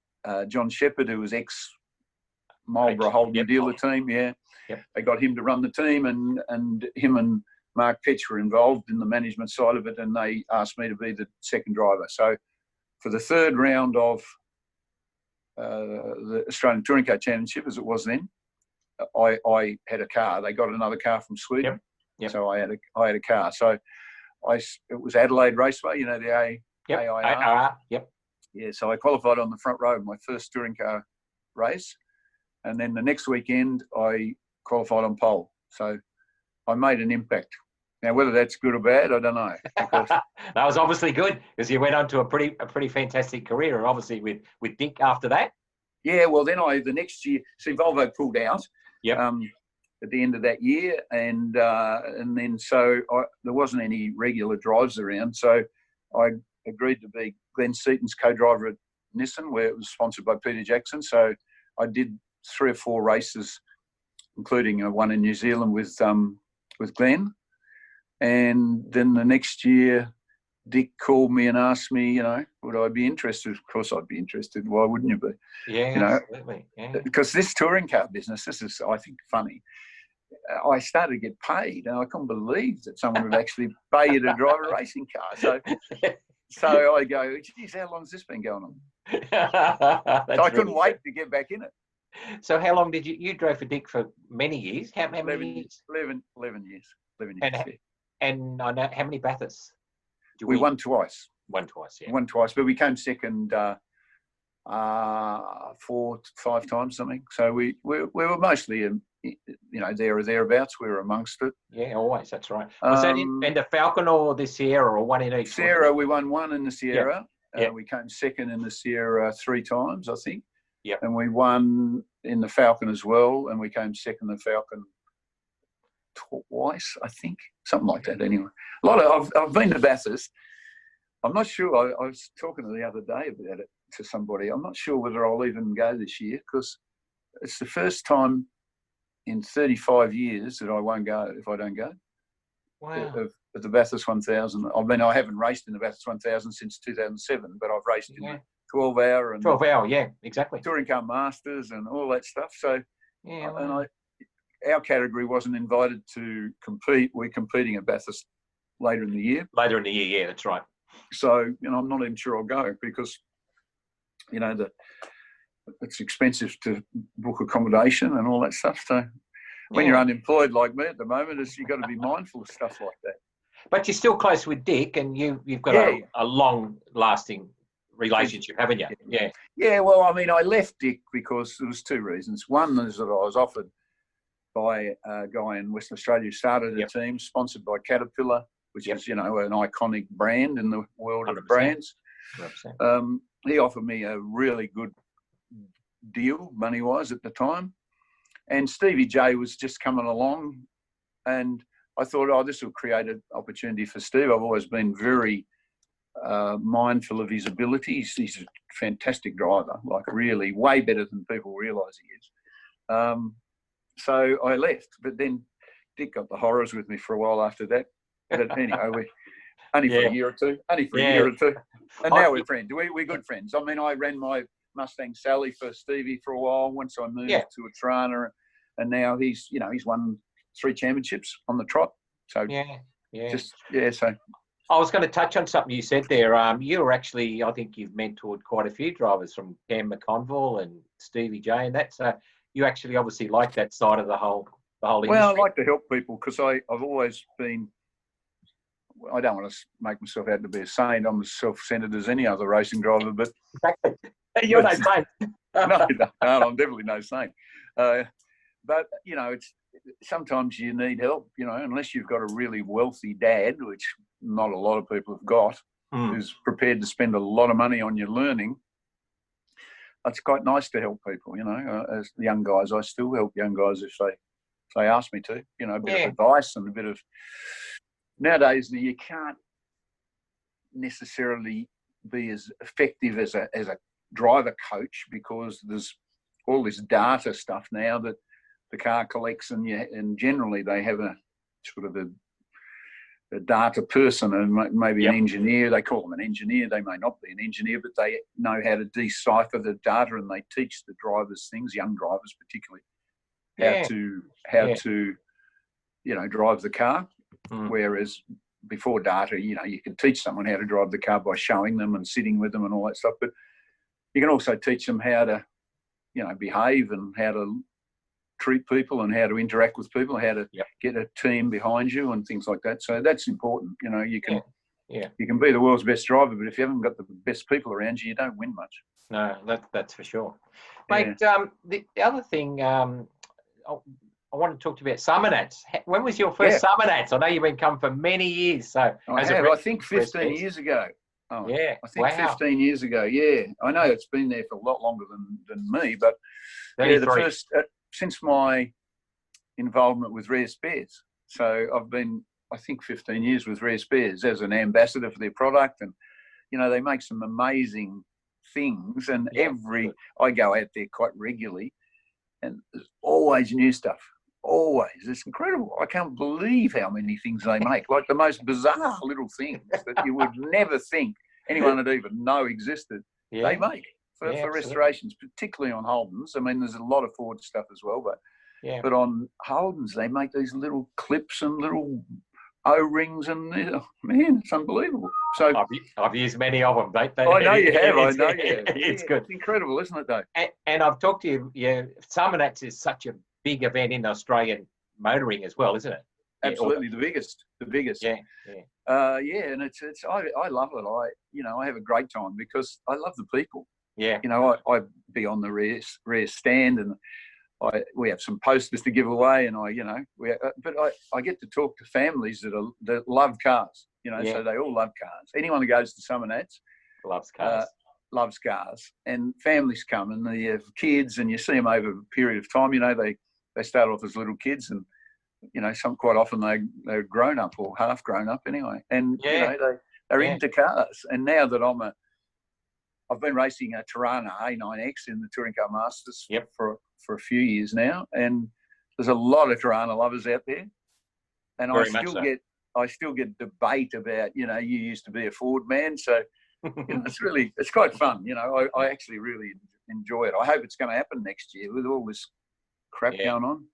John Shepherd, who was ex-Marlborough Holden Dealer Team. Yeah. Yep. They got him to run the team, and him and Mark Petch were involved in the management side of it, and they asked me to be the second driver. So for the third round of the Australian Touring Car Championship, as it was then, I had a car. They got another car from Sweden, so I had a car. So it was Adelaide Raceway, the AIR. Yeah, so I qualified on the front row of my first touring car race, and then the next weekend I qualified on pole. So I made an impact. Now, whether that's good or bad, I don't know. That was obviously good, because you went on to a pretty fantastic career, obviously, with Dick after that. Yeah, well, then the next year, see, Volvo pulled out. Yep. at the end of that year, and then so there wasn't any regular drives around, so I agreed to be Glenn Seaton's co-driver at Nissan, where it was sponsored by Peter Jackson. So I did 3 or 4 races, including one in New Zealand with Glenn, and then the next year Dick called me and asked me, would I be interested? Of course I'd be interested. Why wouldn't you be? Yeah, absolutely. Yeah. Because this touring car business, this is, I think, funny. I started to get paid, and I couldn't believe that someone would actually pay you to drive a racing car. So I go, geez, how long's this been going on? So I couldn't wait to get back in it. So how long did you drove for Dick for many years? How many 11 years? 11 years. 11 years. And I know how many Bathursts? We won twice. Won twice, yeah. Won twice, but we came second 4 to 5 times, something. So we were mostly, there or thereabouts. We were amongst it. Yeah, always. That's right. Was that in the Falcon or the Sierra, or one in each? Sierra, we won 1 in the Sierra. Yeah. We came second in the Sierra 3 times, I think. Yeah. And we won in the Falcon as well, and we came second in the Falcon twice, I think, something like that. Anyway, I've been to Bathurst. I'm not sure. I was talking the other day about it to somebody. I'm not sure whether I'll even go this year, because it's the first time in 35 years that I won't go if I don't go. Wow. At the Bathurst 1000. I mean, I haven't raced in the Bathurst 1000 since 2007, but I've raced in the 12-hour and 12-hour, yeah, exactly. Touring Car Masters and all that stuff. So, yeah, and our category wasn't invited to compete. We're competing at Bathurst later in the year. Later in the year, yeah, that's right. So, I'm not even sure I'll go, because, it's expensive to book accommodation and all that stuff. So when you're unemployed like me at the moment, you've got to be mindful of stuff like that. But you're still close with Dick, and you've got a long-lasting relationship, haven't you? Yeah. Yeah, well, I mean, I left Dick because there was 2 reasons. One is that I was offered by a guy in Western Australia who started a team sponsored by Caterpillar, which is, an iconic brand in the world 100%. of brands. 100%. He offered me a really good deal, money-wise, at the time. And Stevie J was just coming along, and I thought, this will create an opportunity for Steve. I've always been very mindful of his abilities. He's a fantastic driver, like really way better than people realise he is. So I left, but then Dick got the horrors with me for a while after that. But anyway, only for a year or two. Only for a year or two. And now we're friends. We're good friends. I mean, I ran my Mustang Sally for Stevie for a while once I moved to a Trana, and now he's won 3 championships on the trot. So so I was going to touch on something you said there. You're actually, I think you've mentored quite a few drivers, from Cam McConville and Stevie J, and that's you actually obviously like that side of the whole industry. Well, I like to help people, because I've always been. I don't want to make myself out to be a saint. I'm as self-centered as any other racing driver, but you're no saint. no, I'm definitely no saint. But it's sometimes you need help. Unless you've got a really wealthy dad, which not a lot of people have got, who's prepared to spend a lot of money on your learning. It's quite nice to help people. As young guys, I still help young guys if they ask me to. A bit of advice and a bit of. Nowadays, you can't necessarily be as effective as a driver coach, because there's all this data stuff now that the car collects, and generally they have a sort of a data person and maybe an engineer. They call them an engineer. They may not be an engineer, but they know how to decipher the data, and they teach the drivers things, young drivers particularly, how to drive the car. Whereas before data, you can teach someone how to drive the car by showing them and sitting with them and all that stuff. But you can also teach them how to, behave, and how to treat people, and how to interact with people, how to get a team behind you and things like that. So that's important. You can be the world's best driver, but if you haven't got the best people around you, you don't win much. No, that's for sure. Mate, the other thing I want to talk to you about summer nats. When was your first summer nats? I know you've been coming for many years. So I think 15 years ago. Oh, yeah, I think 15 years ago. Yeah, I know it's been there for a lot longer than me, but the first since my involvement with Rare Spares. So I've been, I think, 15 years with Rare Spares as an ambassador for their product, and they make some amazing things. And I go out there quite regularly, and there's always new stuff. Always. It's incredible. I can't believe how many things they make, like the most bizarre little things that you would never think anyone would even know existed. They make for restorations, particularly on Holdens. I mean, there's a lot of Ford stuff as well, but on Holdens, they make these little clips and little O-rings, and man, it's unbelievable. So I've used many of them, don't they? I know you have. I know you have. It's good. It's incredible, isn't it, though? And I've talked to you. Yeah, Summernats is such a big event in Australian motoring as well, isn't it? Absolutely, the biggest. Yeah. And it's I love it. I have a great time because I love the people. Yeah. I be on the rare stand, and we have some posters to give away, and but I get to talk to families that love cars. So they all love cars. Anyone that goes to Summernats loves cars. Loves cars, and families come, and they have kids, and you see them over a period of time. They start off as little kids, and quite often they're grown up or half grown up anyway, and they're into cars. And now that I've been racing a Tirana A9X in the Touring Car Masters for a few years now, and there's a lot of Tirana lovers out there, and I still get debate about you used to be a Ford man, so it's quite fun. I actually really enjoy it. I hope it's going to happen next year with all this crap going on.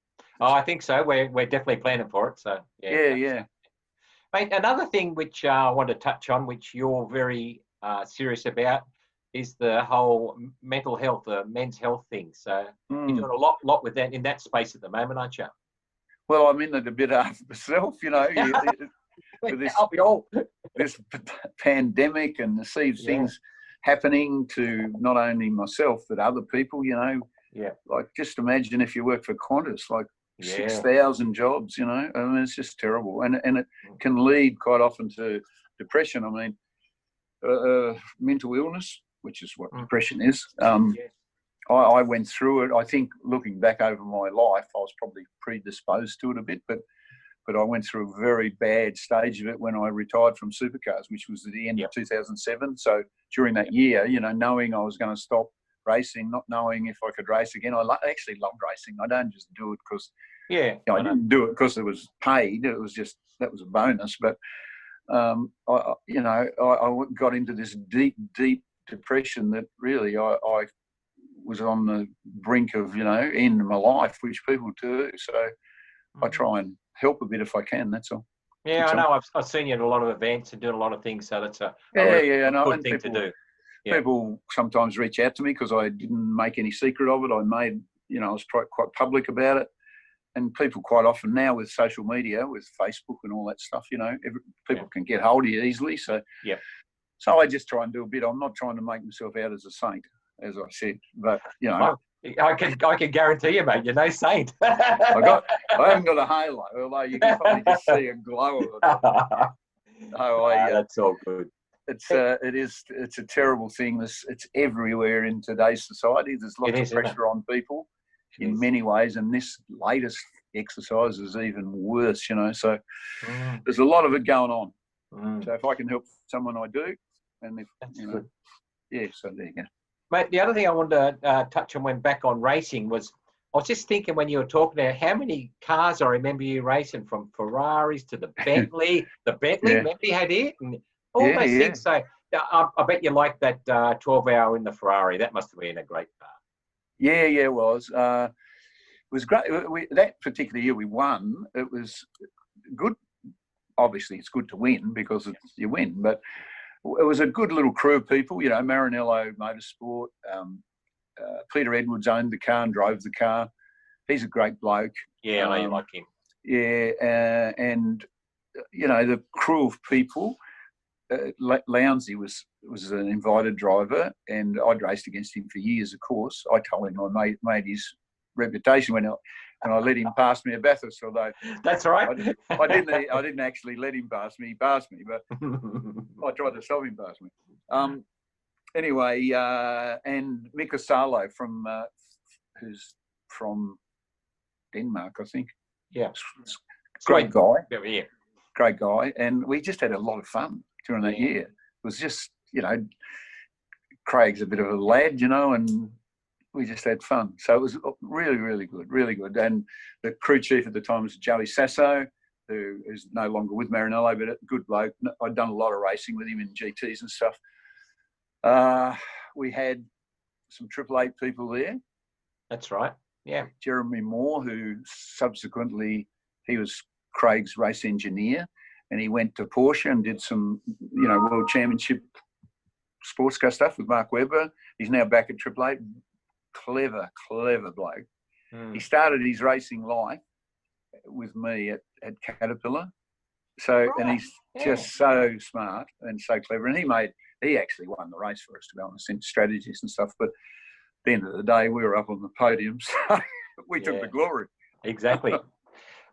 Oh, I think so. We're definitely planning for it. So yeah. Mate, another thing which I want to touch on, which you're very serious about, is the whole mental health, men's health thing. So you're doing a lot with that in that space at the moment, aren't you? Well, I'm in it a bit after myself, with this pandemic, and to see things happening to not only myself but other people, like just imagine if you work for Qantas, like 6,000 jobs, I mean, it's just terrible, and it can lead quite often to depression. I mean, mental illness, which is what depression is. I went through it. I think looking back over my life, I was probably predisposed to it a bit, but I went through a very bad stage of it when I retired from supercars, which was at the end of 2007. So during that year, knowing I was going to stop racing, not knowing if I could race again. I actually loved racing. I don't just do it because I didn't do it because it was paid. It was just, that was a bonus. But I got into this deep depression that really I was on the brink of end of my life, which people do. So I try and help a bit if I can. That's all. Yeah, I know. I've seen you at a lot of events and doing a lot of things. So that's a good thing to do. Yeah. People sometimes reach out to me because I didn't make any secret of it. I was quite public about it. And people quite often now with social media, with Facebook and all that stuff, people can get hold of you easily. So, so I just try and do a bit. I'm not trying to make myself out as a saint, as I said, but Well, I can guarantee you, mate, you're no saint. I haven't got a halo, although you can probably just see a glow of it. That's all good. It's a terrible thing. It's everywhere in today's society. There's lots of pressure on people in many ways, and this latest exercise is even worse. So there's a lot of it going on. So if I can help someone, I do. And if good. So there you go. Mate, the other thing I wanted to touch on when back on racing was, I was just thinking when you were talking there, how many cars I remember you racing, from Ferraris to the Bentley. The Bentley, remember you had it? And all those things. So I bet you like that 12-hour in the Ferrari. That must have been a great car. Yeah, it was. It was great. That particular year we won. It was good. Obviously, it's good to win because you win, but it was a good little crew of people. Maranello Motorsport. Peter Edwards owned the car and drove the car. He's a great bloke. Yeah, I know you like him. Yeah, and the crew of people. Lounsey was an invited driver, and I'd raced against him for years. Of course, I told him I made his reputation when I let him pass me at Bathurst. Although that's right, I didn't actually let him pass me. He passed me, but I tried to stop him pass me. Anyway, and Mikko Salo who's from Denmark, I think. Yeah. Great guy. Yeah. Great guy. And we just had a lot of fun during that year. It was just, Craig's a bit of a lad, and we just had fun. So it was really, really good, really good. And the crew chief at the time was Joey Sasso, who is no longer with Marinello, but a good bloke. I'd done a lot of racing with him in GTs and stuff. We had some Triple Eight people there. That's right. Yeah. Jeremy Moore, who subsequently, he was Craig's race engineer, and he went to Porsche and did some, World Championship sports car stuff with Mark Webber. He's now back at Triple Eight. Clever bloke. He started his racing life with me at Caterpillar. So, and he's just so smart and so clever. And he actually won the race for us, to be honest, in strategies and stuff. But at the end of the day, we were up on the podium, so we took the glory. Exactly.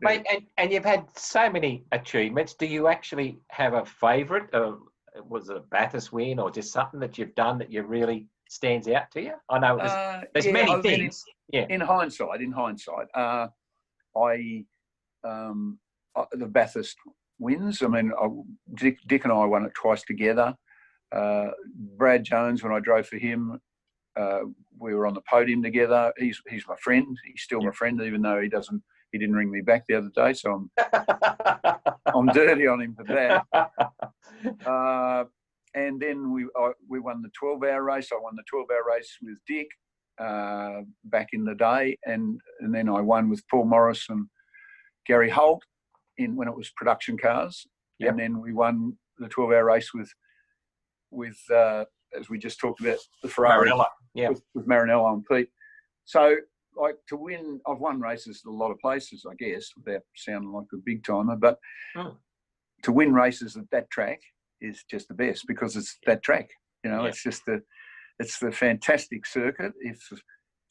Mate, and you've had so many achievements. Do you actually have a favourite? Was it a Bathurst win or just something that you've done that you really stands out to you? I know there's many things. In hindsight, the Bathurst wins. I mean, Dick and I won it twice together. Brad Jones, when I drove for him, we were on the podium together. He's my friend. He's still my friend, even though he didn't ring me back the other day. So I'm dirty on him for that. And then we won the 12-hour race. I won the 12-hour race with Dick back in the day, and then I won with Paul Morris and Gary Holt when it was production cars. Yep. And then we won the 12-hour race with as we just talked about, the Ferrari with Marinello and Pete. So, like, to win, I've won races at a lot of places, I guess, without sounding like a big timer, but to win races at that track is just the best, because it's that track. It's just it's the fantastic circuit. If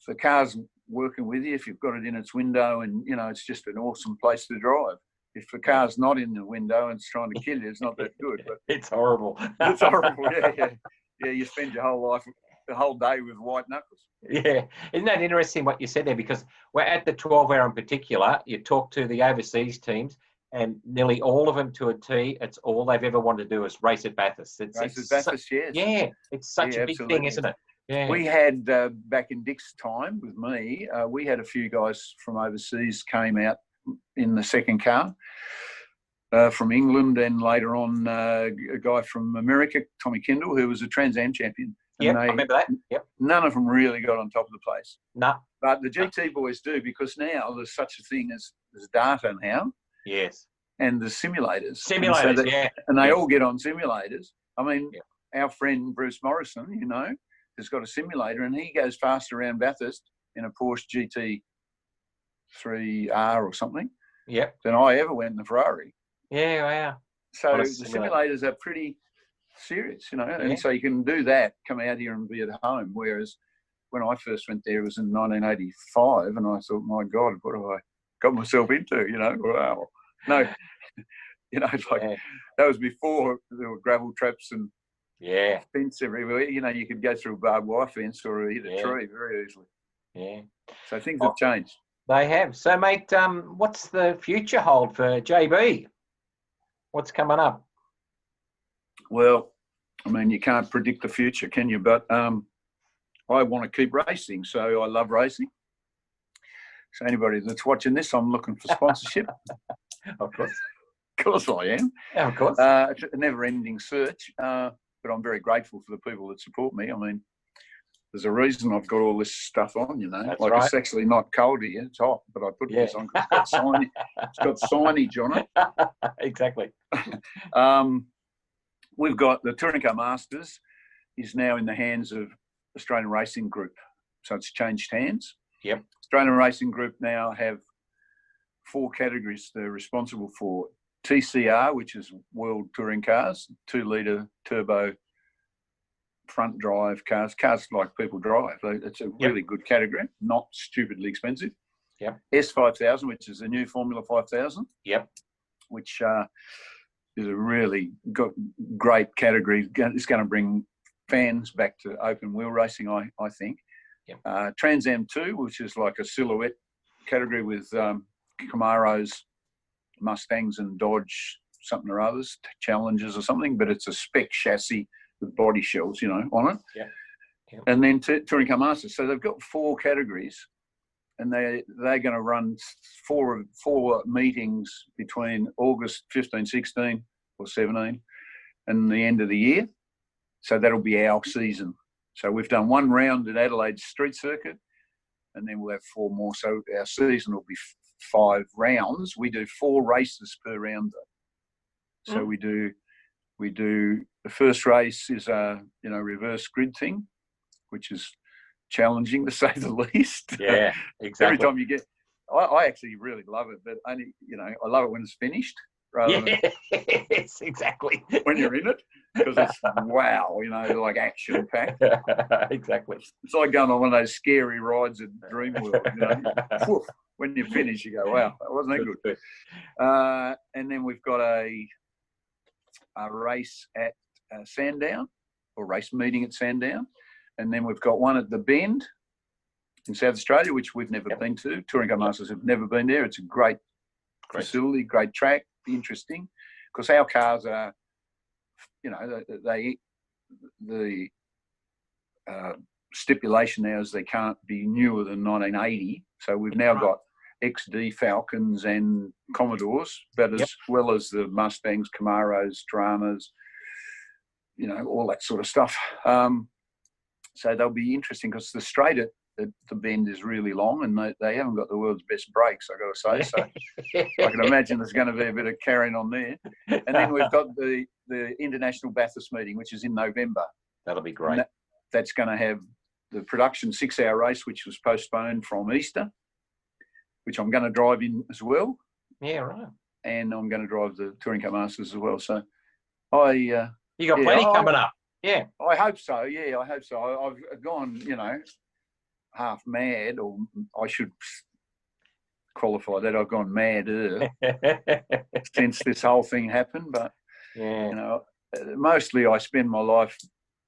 the car's working with you, if you've got it in its window, and it's just an awesome place to drive. If the car's not in the window and it's trying to kill you, it's not that good. But it's horrible. It's horrible. Yeah. You spend your whole life, the whole day, with white knuckles. Yeah, isn't that interesting what you said there? Because we're at the 12-hour in particular. You talk to the overseas teams, and nearly all of them, to a T, it's all they've ever wanted to do is race at Bathurst. Bathurst, yes. Yeah, it's such a big thing, isn't it? Yeah. We had, back in Dick's time with me, we had a few guys from overseas came out in the second car from England, and later on a guy from America, Tommy Kendall, who was a Trans Am champion. Yeah, I remember that. Yep. None of them really got on top of the place. No. But the GT boys do, because now there's such a thing as data now. Yes. And the simulators. And they all get on simulators. I mean, our friend Bruce Morrison, has got a simulator, and he goes faster around Bathurst in a Porsche GT3R or something than I ever went in the Ferrari. Yeah, wow. So the simulators are pretty serious, and so you can do that, come out here and be at home. Whereas when I first went there, it was in 1985, and I thought, my God, what have I got myself into? Wow. No, that was before there were gravel traps and fence everywhere. You could go through a barbed wire fence or hit a tree very easily. Yeah. So things have changed. They have. So, mate, what's the future hold for JB? What's coming up? Well, I mean, you can't predict the future, can you? But I want to keep racing, so I love racing. So anybody that's watching this, I'm looking for sponsorship. Of course. Of course I am. Yeah, of course. It's a never-ending search, but I'm very grateful for the people that support me. I mean, there's a reason I've got all this stuff on, That's like right. It's actually not cold here, it's hot, but I put this on because it's got signage on it. Exactly. We've got the Touring Car Masters is now in the hands of Australian Racing Group. So it's changed hands. Yep. Australian Racing Group now have 4 categories they're responsible for. TCR, which is World Touring Cars, 2-litre turbo front drive cars like people drive. It's a really good category, not stupidly expensive. Yep. S5000, which is the new Formula 5000. Yep. Which is a really great category. It's going to bring fans back to open wheel racing, I think. Yep. Trans Am 2, which is like a silhouette category with Camaros, Mustangs and Dodge something or others, Challengers or something, but it's a spec chassis with body shells, on it. Yeah. Yeah. And then Touring Car Masters. So they've got 4 categories, and they're going to run four meetings between August 15, 16 or 17 and the end of the year. So that'll be our season. So we've done 1 round at Adelaide Street Circuit, and then we'll have 4 more. So our season will be 5 rounds. We do 4 races per round, though. So we do the first race is a reverse grid thing, which is challenging to say the least. Yeah, exactly. Every time you get, I actually really love it, but only I love it when it's finished rather than yes, exactly. when you're in it, because it's wow, like action packed. Exactly. It's like going on one of those scary rides at Dreamworld. Woof, when you finish, you go, wow, that wasn't that good. And then we've got a race at Sandown, or race meeting at Sandown. And then we've got one at the Bend in South Australia, which we've never been to. Touring Car Masters have never been there. It's a great facility, great track, interesting. Because our cars are, the stipulation now is they can't be newer than 1980. So we've now got XD Falcons and Commodores, but as well as the Mustangs, Camaros, Dramas, all that sort of stuff. So they'll be interesting because the straight at the Bend is really long, and they haven't got the world's best brakes, I've got to say. So I can imagine there's going to be a bit of carrying on there. And then we've got the International Bathurst meeting, which is in November. That'll be great. That's going to have the production 6-hour race, which was postponed from Easter, which I'm going to drive in as well. Yeah, right. And I'm going to drive the Touring Car Masters as well. So you got plenty coming up. Yeah. I hope so. Yeah, I hope so. I've gone, half mad, or I should qualify that I've gone mad since this whole thing happened. But, mostly I spend my life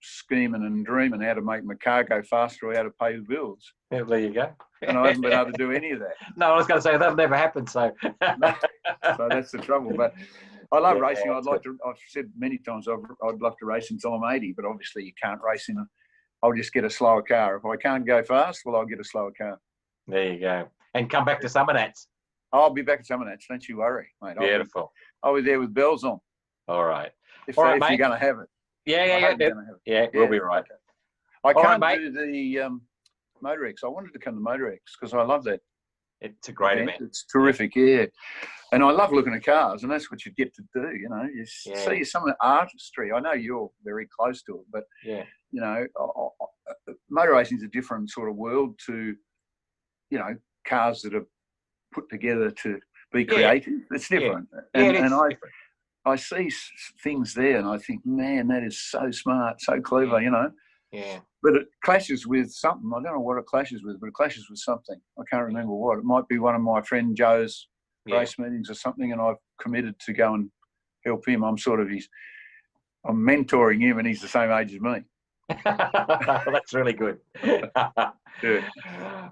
scheming and dreaming how to make my car go faster or how to pay the bills. Yeah, there you go. And I haven't been able to do any of that. No, I was going to say that'll never happen. So that's the trouble. But I love racing. I've said many times I'd love to race until I'm 80, but obviously you can't race I'll just get a slower car. If I can't go fast, well, I'll get a slower car. There you go. And come back to Summernats. I'll be back at Summernats. Don't you worry, mate. Beautiful. I'll be there with bells on. All right. If you're going to have it. Yeah, we'll be right. I can't do the Motor X. I wanted to come to Motor X because I love that. It's a great event. It's terrific, yeah. And I love looking at cars, and that's what you get to do, You see some of the artistry. I know you're very close to it, but, motor racing is a different sort of world to, cars that are put together to be creative. It's different. And I see things there, and I think, man, that is so smart, so clever, Yeah. But it clashes with something. I don't know what it clashes with, but it clashes with something. I can't remember what. It might be one of my friend Joe's race meetings or something, and I've committed to go and help him. I'm mentoring him, and he's the same age as me. That's really good. Yeah.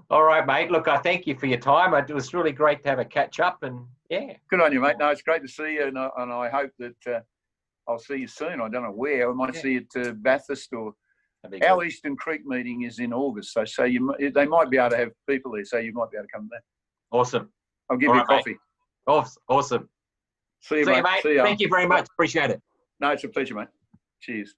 All right, mate. Look, I thank you for your time. It was really great to have a catch up, and good on you, mate. No, it's great to see you, and I hope that I'll see you soon. I don't know where. I might see you at Bathurst or. Our Eastern Creek meeting is in August, so they might be able to have people there, so you might be able to come there. Awesome. I'll give you a coffee. Mate. Awesome. See you, mate. See you. Thank you very much. Appreciate it. No, it's a pleasure, mate. Cheers.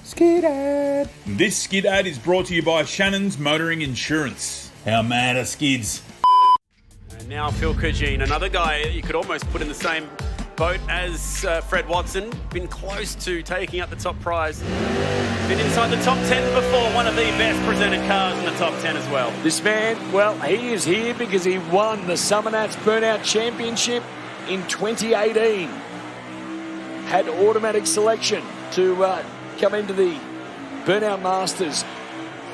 Skid ad. This skid ad is brought to you by Shannon's Motoring Insurance. How mad are skids? And now Phil Kajin, another guy you could almost put in the same boat as Fred Watson. Been close to taking up the top prize. Been inside the top 10 before. One of the best presented cars in the top 10 as well. This man, well, he is here because he won the Summernats Burnout Championship in 2018. Had automatic selection to come into the Burnout Masters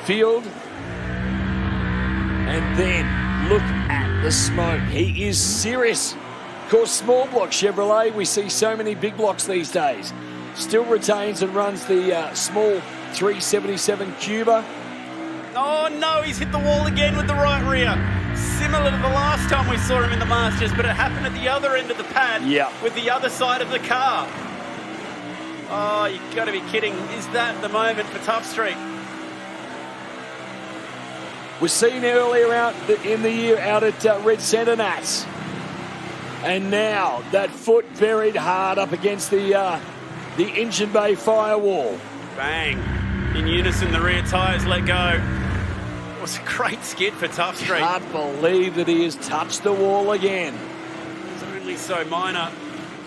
field. And then look at the smoke. He is serious. Of course, small block Chevrolet, we see so many big blocks these days. Still retains and runs the small 377 Cuba. Oh no, he's hit the wall again with the right rear. similar to the last time we saw him in the Masters, but it happened at the other end of the pad with the other side of the car. Oh, you've got to be kidding. Is that the moment for Tough Street? Was seen earlier in the year out at Red Centre Nats. And now that foot buried hard up against the engine bay firewall. Bang. In unison, the rear tyres let go. It was a great skid for Tough Street. Can't believe that he has touched the wall again. It's only so minor.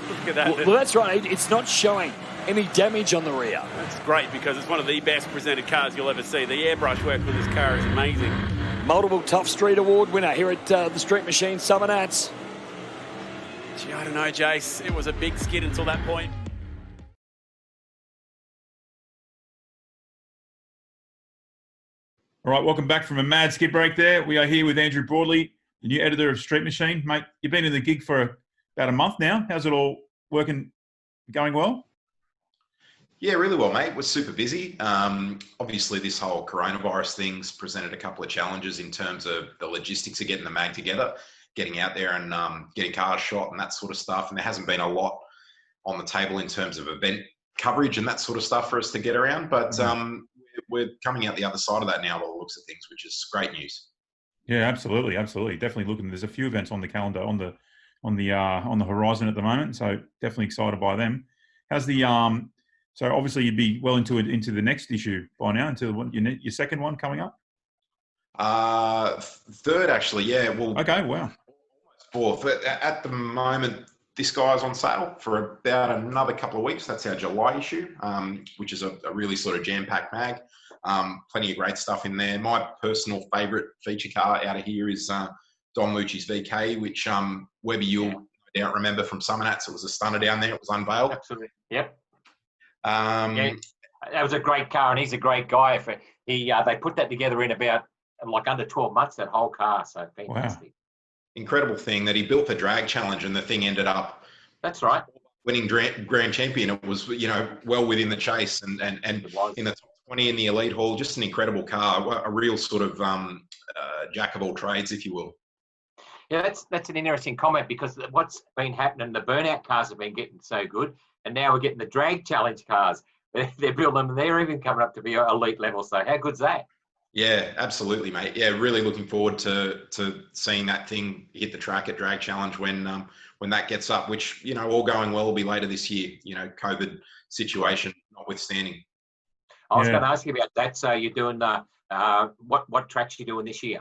Look at that. Well, that's right. It's not showing any damage on the rear. That's great because it's one of the best presented cars you'll ever see. The airbrush work with this car is amazing. Multiple Tough Street Award winner here at the Street Machine Summer Nats. Gee, I don't know, Jace. It was a big skid until that point. All right, welcome back from a mad skid break there. We are here with Andrew Broadley, the new editor of Street Machine. Mate, you've been in the gig for about a month now. How's it all working, going well? Yeah, really well, mate. We're super busy. Obviously, this whole coronavirus thing's presented a couple of challenges in terms of the logistics of getting the mag together, getting out there and getting cars shot and that sort of stuff. And there hasn't been a lot on the table in terms of event coverage and that sort of stuff for us to get around. But we're coming out the other side of that now by the looks of things, which is great news. Yeah, absolutely. Definitely looking. There's a few events on the calendar on the horizon at the moment, so definitely excited by them. How's the So obviously you'd be well into the next issue by now, into your second one coming up. Third, actually. Yeah. Well. Okay. Wow. Fourth. At the moment, this guy's on sale for about another couple of weeks. That's our July issue, which is a really sort of jam-packed mag. Plenty of great stuff in there. My personal favourite feature car out of here is Don Lucci's VK, which Webby, you'll no doubt remember from Summer Nats. It was a stunner down there. It was unveiled. Absolutely. Yep. Yeah, that was a great car, and he's a great guy. They put that together in about under 12 months, that whole car. So fantastic. Wow. Incredible thing that he built the drag challenge, and the thing ended up. That's right. Winning grand champion. It was well within the chase, and in the top 20 in the elite hall. Just an incredible car, a real sort of jack of all trades, if you will. Yeah, that's an interesting comment, because what's been happening, the burnout cars have been getting so good, and now we're getting the drag challenge cars. They're building them, and they're even coming up to be elite level. So how good's that? Yeah, absolutely, mate. Yeah, really looking forward to seeing that thing hit the track at Drag Challenge when that gets up, which, all going well will be later this year, COVID situation notwithstanding. I was going to ask you about that. So you're doing what tracks you doing this year?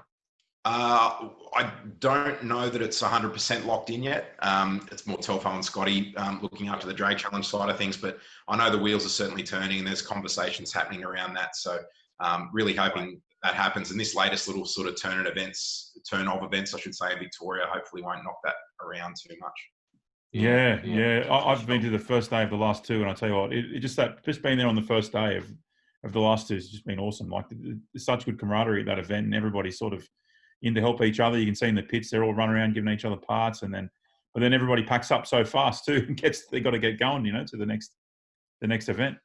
I don't know that it's 100% locked in yet. It's more Telfo and Scotty looking after the Drag Challenge side of things, but I know the wheels are certainly turning and there's conversations happening around that. So really hoping that happens. And this latest little sort of turn of events, I should say, in Victoria, hopefully won't knock that around too much. Yeah. I've been to the first day of the last two, and I tell you what, just being there on the first day of the last two has just been awesome. Like, there's such good camaraderie at that event, and everybody's sort of in to help each other. You can see in the pits, they're all running around giving each other parts, but then everybody packs up so fast too, and they got to get going, to the next event.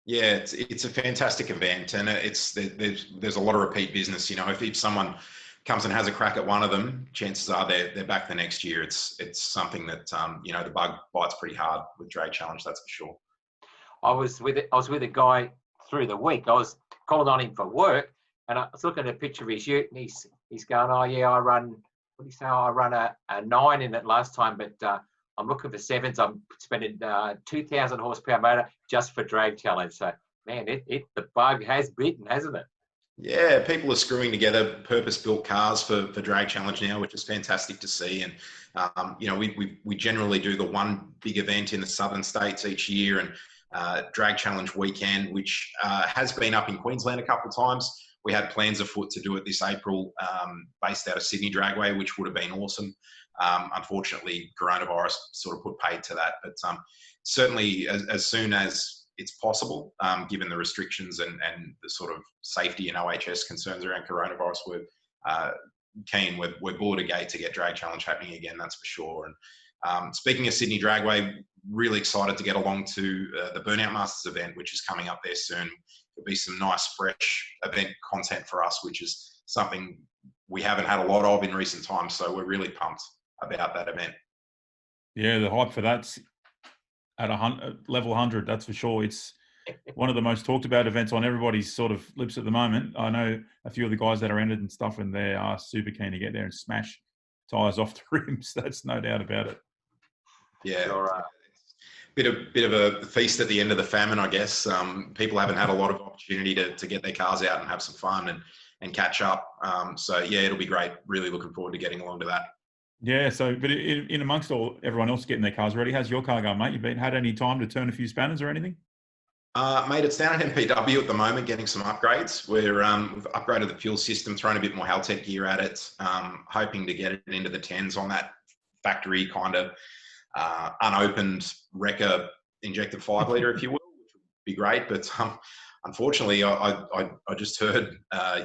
Yeah, it's a fantastic event, and there's a lot of repeat business. If someone comes and has a crack at one of them, chances are they're back the next year. It's something that the bug bites pretty hard with Drag Challenge, that's for sure. I was with a guy through the week. I was calling on him for work, and I was looking at a picture of his ute, and he's going, "Oh yeah, I run a 9 in it last time, but I'm looking for 7s. I'm spending 2,000 horsepower motor just for Drag Challenge." So, man, the bug has bitten, hasn't it? Yeah, people are screwing together purpose-built cars for Drag Challenge now, which is fantastic to see. And we generally do the one big event in the southern states each year, and Drag Challenge weekend, which has been up in Queensland a couple of times. We had plans afoot to do it this April, based out of Sydney Dragway, which would have been awesome. Unfortunately, coronavirus sort of put paid to that. But certainly, as soon as it's possible, given the restrictions and the sort of safety and OHS concerns around coronavirus, we're keen. We're bored again to get Drag Challenge happening again, that's for sure. And speaking of Sydney Dragway, really excited to get along to the Burnout Masters event, which is coming up there soon. There'll be some nice, fresh event content for us, which is something we haven't had a lot of in recent times. So we're really pumped about that event. Yeah, the hype for that's at level 100, that's for sure. It's one of the most talked about events on everybody's sort of lips at the moment. I know a few of the guys that are entered and stuff, and they are super keen to get there and smash tyres off the rims. That's no doubt about it. Yeah. Sure. Bit of a feast at the end of the famine, I guess. People haven't had a lot of opportunity to get their cars out and have some fun and catch up. So yeah, it'll be great. Really looking forward to getting along to that. Yeah. So, but in amongst everyone else getting their cars ready, how's your car going, mate? You had any time to turn a few spanners or anything? Mate, it's down at MPW at the moment, getting some upgrades. We've upgraded the fuel system, thrown a bit more Haltech gear at it, hoping to get it into the 10s on that factory kind of unopened Wrecker injected 5 litre, if you will, which would be great. But unfortunately, I just heard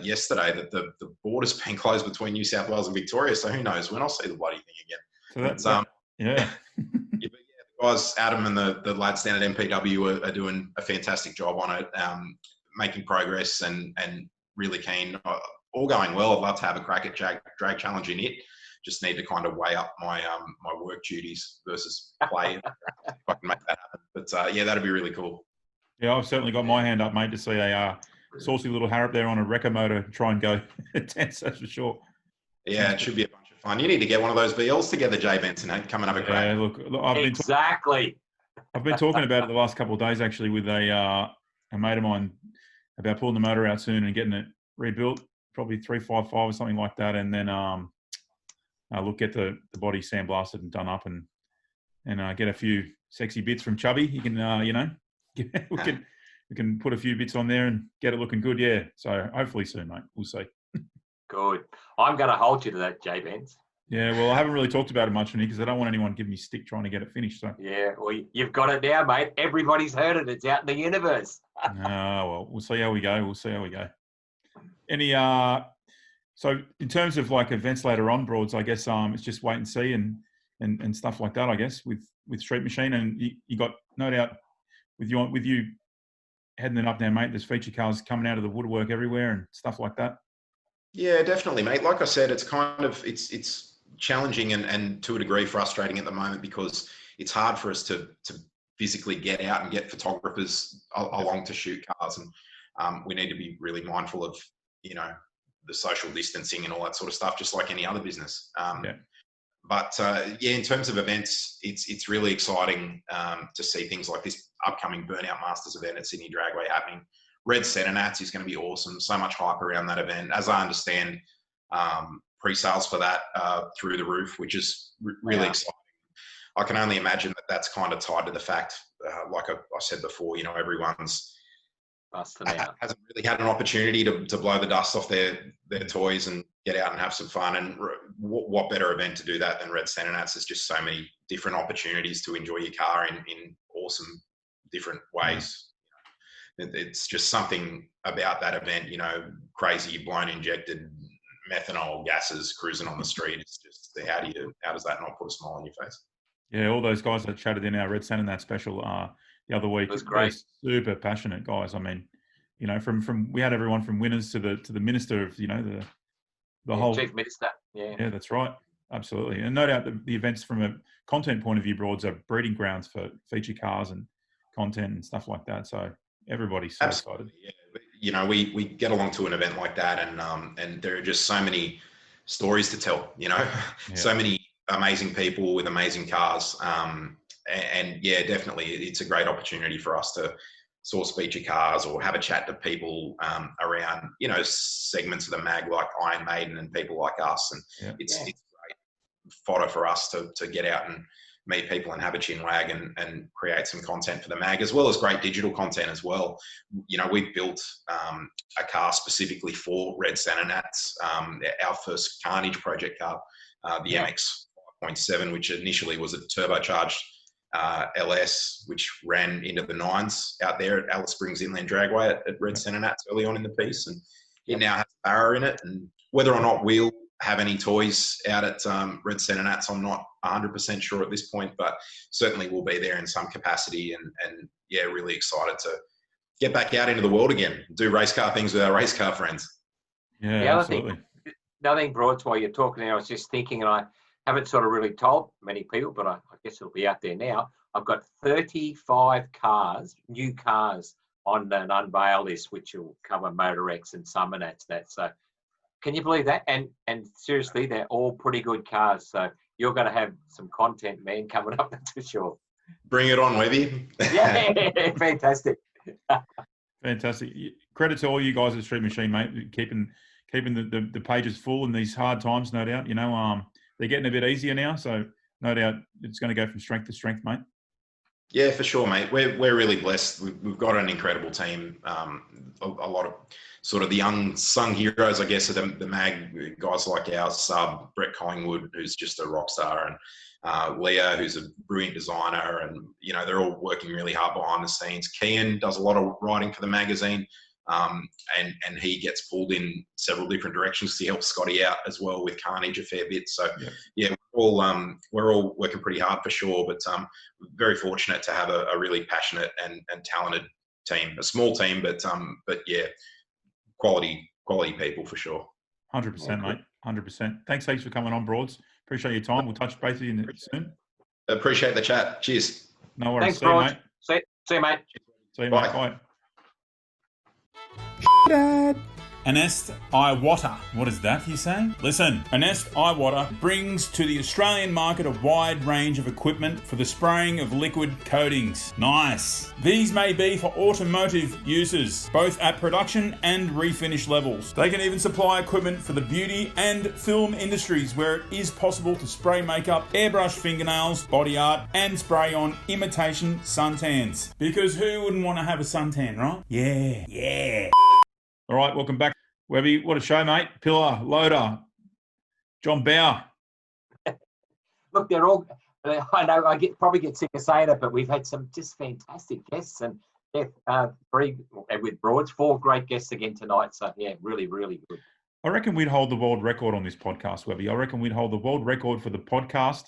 yesterday that the border's been closed between New South Wales and Victoria, so who knows when I'll see the bloody thing again. So yeah. The guys, Adam and the lads down at MPW are doing a fantastic job on it, making progress and really keen. All going well. I'd love to have a crack at drag challenge in it. Just need to kind of weigh up my my work duties versus play if I can make that happen. But yeah, that'd be really cool. Yeah, I've certainly got my hand up, mate, to see a saucy little Harrop there on a Wrecker motor try and go 10s, that's for sure. Yeah, it should be a bunch of fun. You need to get one of those BLs together, JBens, and come and have a crack. Yeah, look, I've been talking about it the last couple of days actually with a mate of mine about pulling the motor out soon and getting it rebuilt, probably 355 or something like that, and then get the body sandblasted and done up and get a few sexy bits from Chubby. You can we can put a few bits on there and get it looking good. Yeah, so hopefully soon, mate. We'll see. Good. I'm going to hold you to that, JBens. Yeah, well, I haven't really talked about it much, because I don't want anyone giving me stick trying to get it finished. So yeah, well, you've got it now, mate. Everybody's heard it. It's out in the universe. Well, we'll see how we go. Any so in terms of like events later on, Broads, I guess it's just wait and see and stuff like that. I guess with Street Machine, and you got no doubt with you heading it up there, mate. There's feature cars coming out of the woodwork everywhere and stuff like that. Yeah, definitely, mate. Like I said, it's kind of it's challenging and to a degree frustrating at the moment because it's hard for us to physically get out and get photographers along to shoot cars, and we need to be really mindful of the social distancing and all that sort of stuff, just like any other business. But in terms of events, it's really exciting to see things like this upcoming Burnout Masters event at Sydney Dragway happening. Red Centre Nats is going to be awesome. So much hype around that event. As I understand, pre-sales for that through the roof, which is really exciting. I can only imagine that that's kind of tied to the fact, like I said before, everyone's hasn't really had an opportunity to blow the dust off their toys and get out and have some fun. And what better event to do that than Red Centre Nats? There's just so many different opportunities to enjoy your car in awesome different ways. It's just something about that event, crazy blown injected methanol gases cruising on the street. It's just how does that not put a smile on your face? Yeah, all those guys that chatted in our Red Centre Nats special the other week, it was great. Super passionate guys. I mean, from we had everyone from winners to the minister of the whole chief minister. Yeah, that's right. Absolutely. And no doubt the events from a content point of view, Broads, are breeding grounds for feature cars and content and stuff like that. So everybody's so excited. Yeah. We get along to an event like that, and there are just so many stories to tell. So many amazing people with amazing cars. And yeah, definitely, it's a great opportunity for us to source feature cars or have a chat to people around, segments of the mag like Iron Maiden and people like us. And it's great fodder for us to get out and meet people and have a chin wag and create some content for the mag, as well as great digital content as well. We've built a car specifically for Red Centre Nats, our first Carnage project car, the MX 5.7, which initially was a turbocharged LS, which ran into the 9s out there at Alice Springs Inland Dragway at Red Centre Nats early on in the piece. And it now has a barra in it. And whether or not we'll have any toys out at Red Centre Nats, I'm not 100% sure at this point, but certainly we'll be there in some capacity. And really excited to get back out into the world again, do race car things with our race car friends. Yeah, absolutely. nothing, Broads, while you're talking there, I was just thinking, and I haven't sort of really told many people, but I guess it'll be out there now. I've got 35 cars, new cars, on an unveil list, which will cover Motorex and some, and that's that. So can you believe that? And seriously, they're all pretty good cars. So you're going to have some content, man, coming up, that's for sure. Bring it on, Webby. Yeah, fantastic. Fantastic. Credit to all you guys at Street Machine, mate, keeping the pages full in these hard times, no doubt. You know, they're getting a bit easier now, so no doubt it's going to go from strength to strength, mate. Yeah, for sure, mate. We're really blessed. We've got an incredible team. A lot of sort of the unsung heroes, I guess, of the mag guys like our sub Brett Collingwood, who's just a rock star, and Leah, who's a brilliant designer, and you know they're all working really hard behind the scenes. Kian does a lot of writing for the magazine, and he gets pulled in several different directions to help Scotty out as well with Carnage a fair bit. So yeah, we're all working pretty hard for sure, but very fortunate to have a really passionate and talented team. A small team, but yeah, quality people for sure. 100%, mate. 100%. Thanks heaps for coming on, Broads. Appreciate your time. We'll touch base with you soon. Appreciate the chat. Cheers. Thanks, No worries. See Broads. you, mate. See you, mate. See you, Bye. mate. Bye. Dad. Anest Iwater. What is that, you say? Listen, Anest Iwater brings to the Australian market a wide range of equipment for the spraying of liquid coatings. Nice. These may be for automotive uses, both at production and refinish levels. They can even supply equipment for the beauty and film industries where it is possible to spray makeup, airbrush fingernails, body art, and spray on imitation suntans. Because who wouldn't want to have a suntan, right? Yeah. All right, welcome back, Webby. What a show, mate. Pilla, Loader, John Bauer. Look, they're all, I know I probably get sick of saying it, but we've had some just fantastic guests, and three with Broads, 4 great guests again tonight. So yeah, really, really good. I reckon we'd hold the world record on this podcast, Webby. I reckon we'd hold the world record for the podcast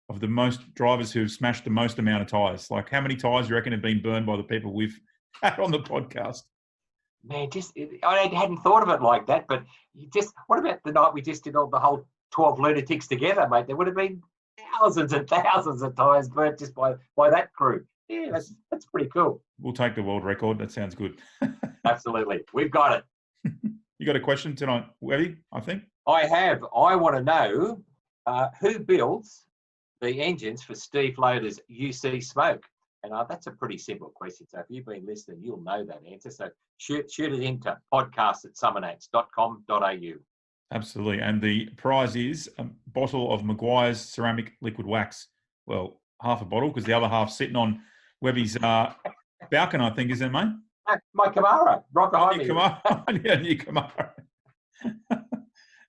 of the most drivers who've smashed the most amount of tyres. Like, how many tyres do you reckon have been burned by the people we've had on the podcast? Man, I hadn't thought of it like that, but what about the night we just did all the whole 12 lunatics together, mate? There would have been thousands and thousands of tyres burnt just by that crew. Yeah, that's pretty cool. We'll take the world record. That sounds good. Absolutely. We've got it. You got a question tonight, Webby, I think? I have. I want to know who builds the engines for Steve Loader's UC Smoke? And that's a pretty simple question. So if you've been listening, you'll know that answer. So shoot it into podcast@summernats.com.au. Absolutely. And the prize is a bottle of Maguire's ceramic liquid wax. Well, half a bottle, because the other half's sitting on Webby's balcony, I think, is it, mate? My Camaro, right behind me. New Camaro.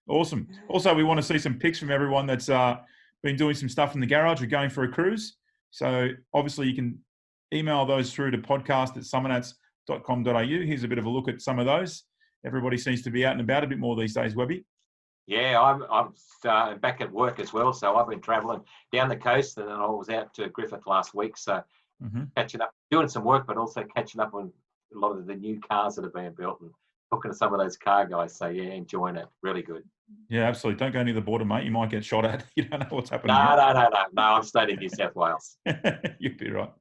Awesome. Also, we want to see some pics from everyone that's been doing some stuff in the garage or going for a cruise. So obviously you can email those through to podcast@summernats.com.au. Here's a bit of a look at some of those. Everybody seems to be out and about a bit more these days, Webby. Yeah, I'm back at work as well. So I've been travelling down the coast, and then I was out to Griffith last week. So catching up, doing some work, but also catching up on a lot of the new cars that are being built and talking to some of those car guys. So yeah, enjoying it. Really good. Yeah, absolutely. Don't go near the border, mate. You might get shot at. You don't know what's happening. No. I'm staying in New South Wales. You'd be right.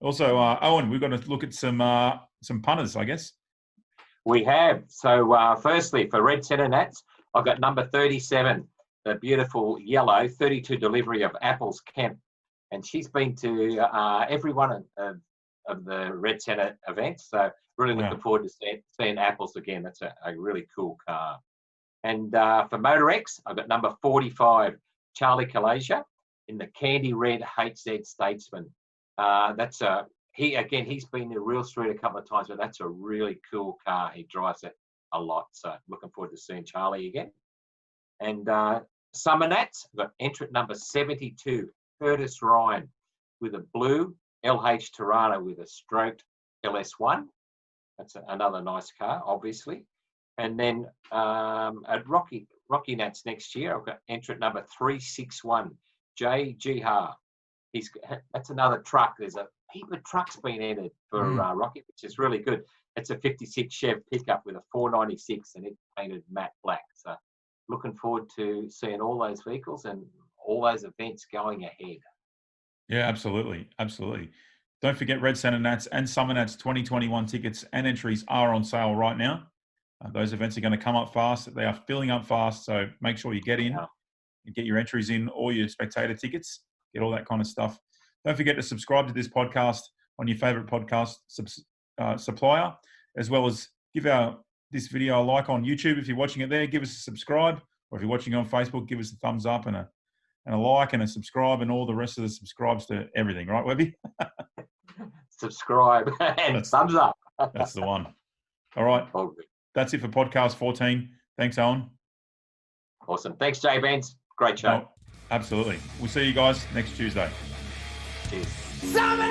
Also, Owen, we've got to look at some punters, I guess. We have. So firstly, for Red Centre Nats, I've got number 37, the beautiful yellow 32 delivery of Apples Kemp. And she's been to every one of the Red Centre events. So really looking forward to seeing Apples again. That's a really cool car. And for Motorex, I've got number 45, Charlie Kalasia, in the Candy Red HZ Statesman. He's been to Real Street a couple of times, but that's a really cool car. He drives it a lot. So looking forward to seeing Charlie again. And Summer Nats, I've got entrant number 72, Curtis Ryan, with a blue LH Tirana with a stroked LS1. That's another nice car, obviously. And then at Rocky Nats next year, I've got entrant number 361, Jay Jihar. That's another truck. There's a heap of trucks being entered for Rocky, which is really good. It's a 56 Chev pickup with a 496, and it's painted matte black. So looking forward to seeing all those vehicles and all those events going ahead. Yeah, absolutely. Absolutely. Don't forget Red Centre Nats and Summer Nats 2021 tickets and entries are on sale right now. Those events are going to come up fast. They are filling up fast. So make sure you get in and get your entries in, all your spectator tickets, get all that kind of stuff. Don't forget to subscribe to this podcast on your favorite podcast supplier, as well as give this video a like on YouTube. If you're watching it there, give us a subscribe. Or if you're watching on Facebook, give us a thumbs up and a like and a subscribe and all the rest of the subscribes to everything. Right, Webby? Subscribe and thumbs up. That's the one. All right. That's it for podcast 14. Thanks, Owen. Awesome. Thanks, JBens. Great show. Absolutely. We'll see you guys next Tuesday. Cheers. Summer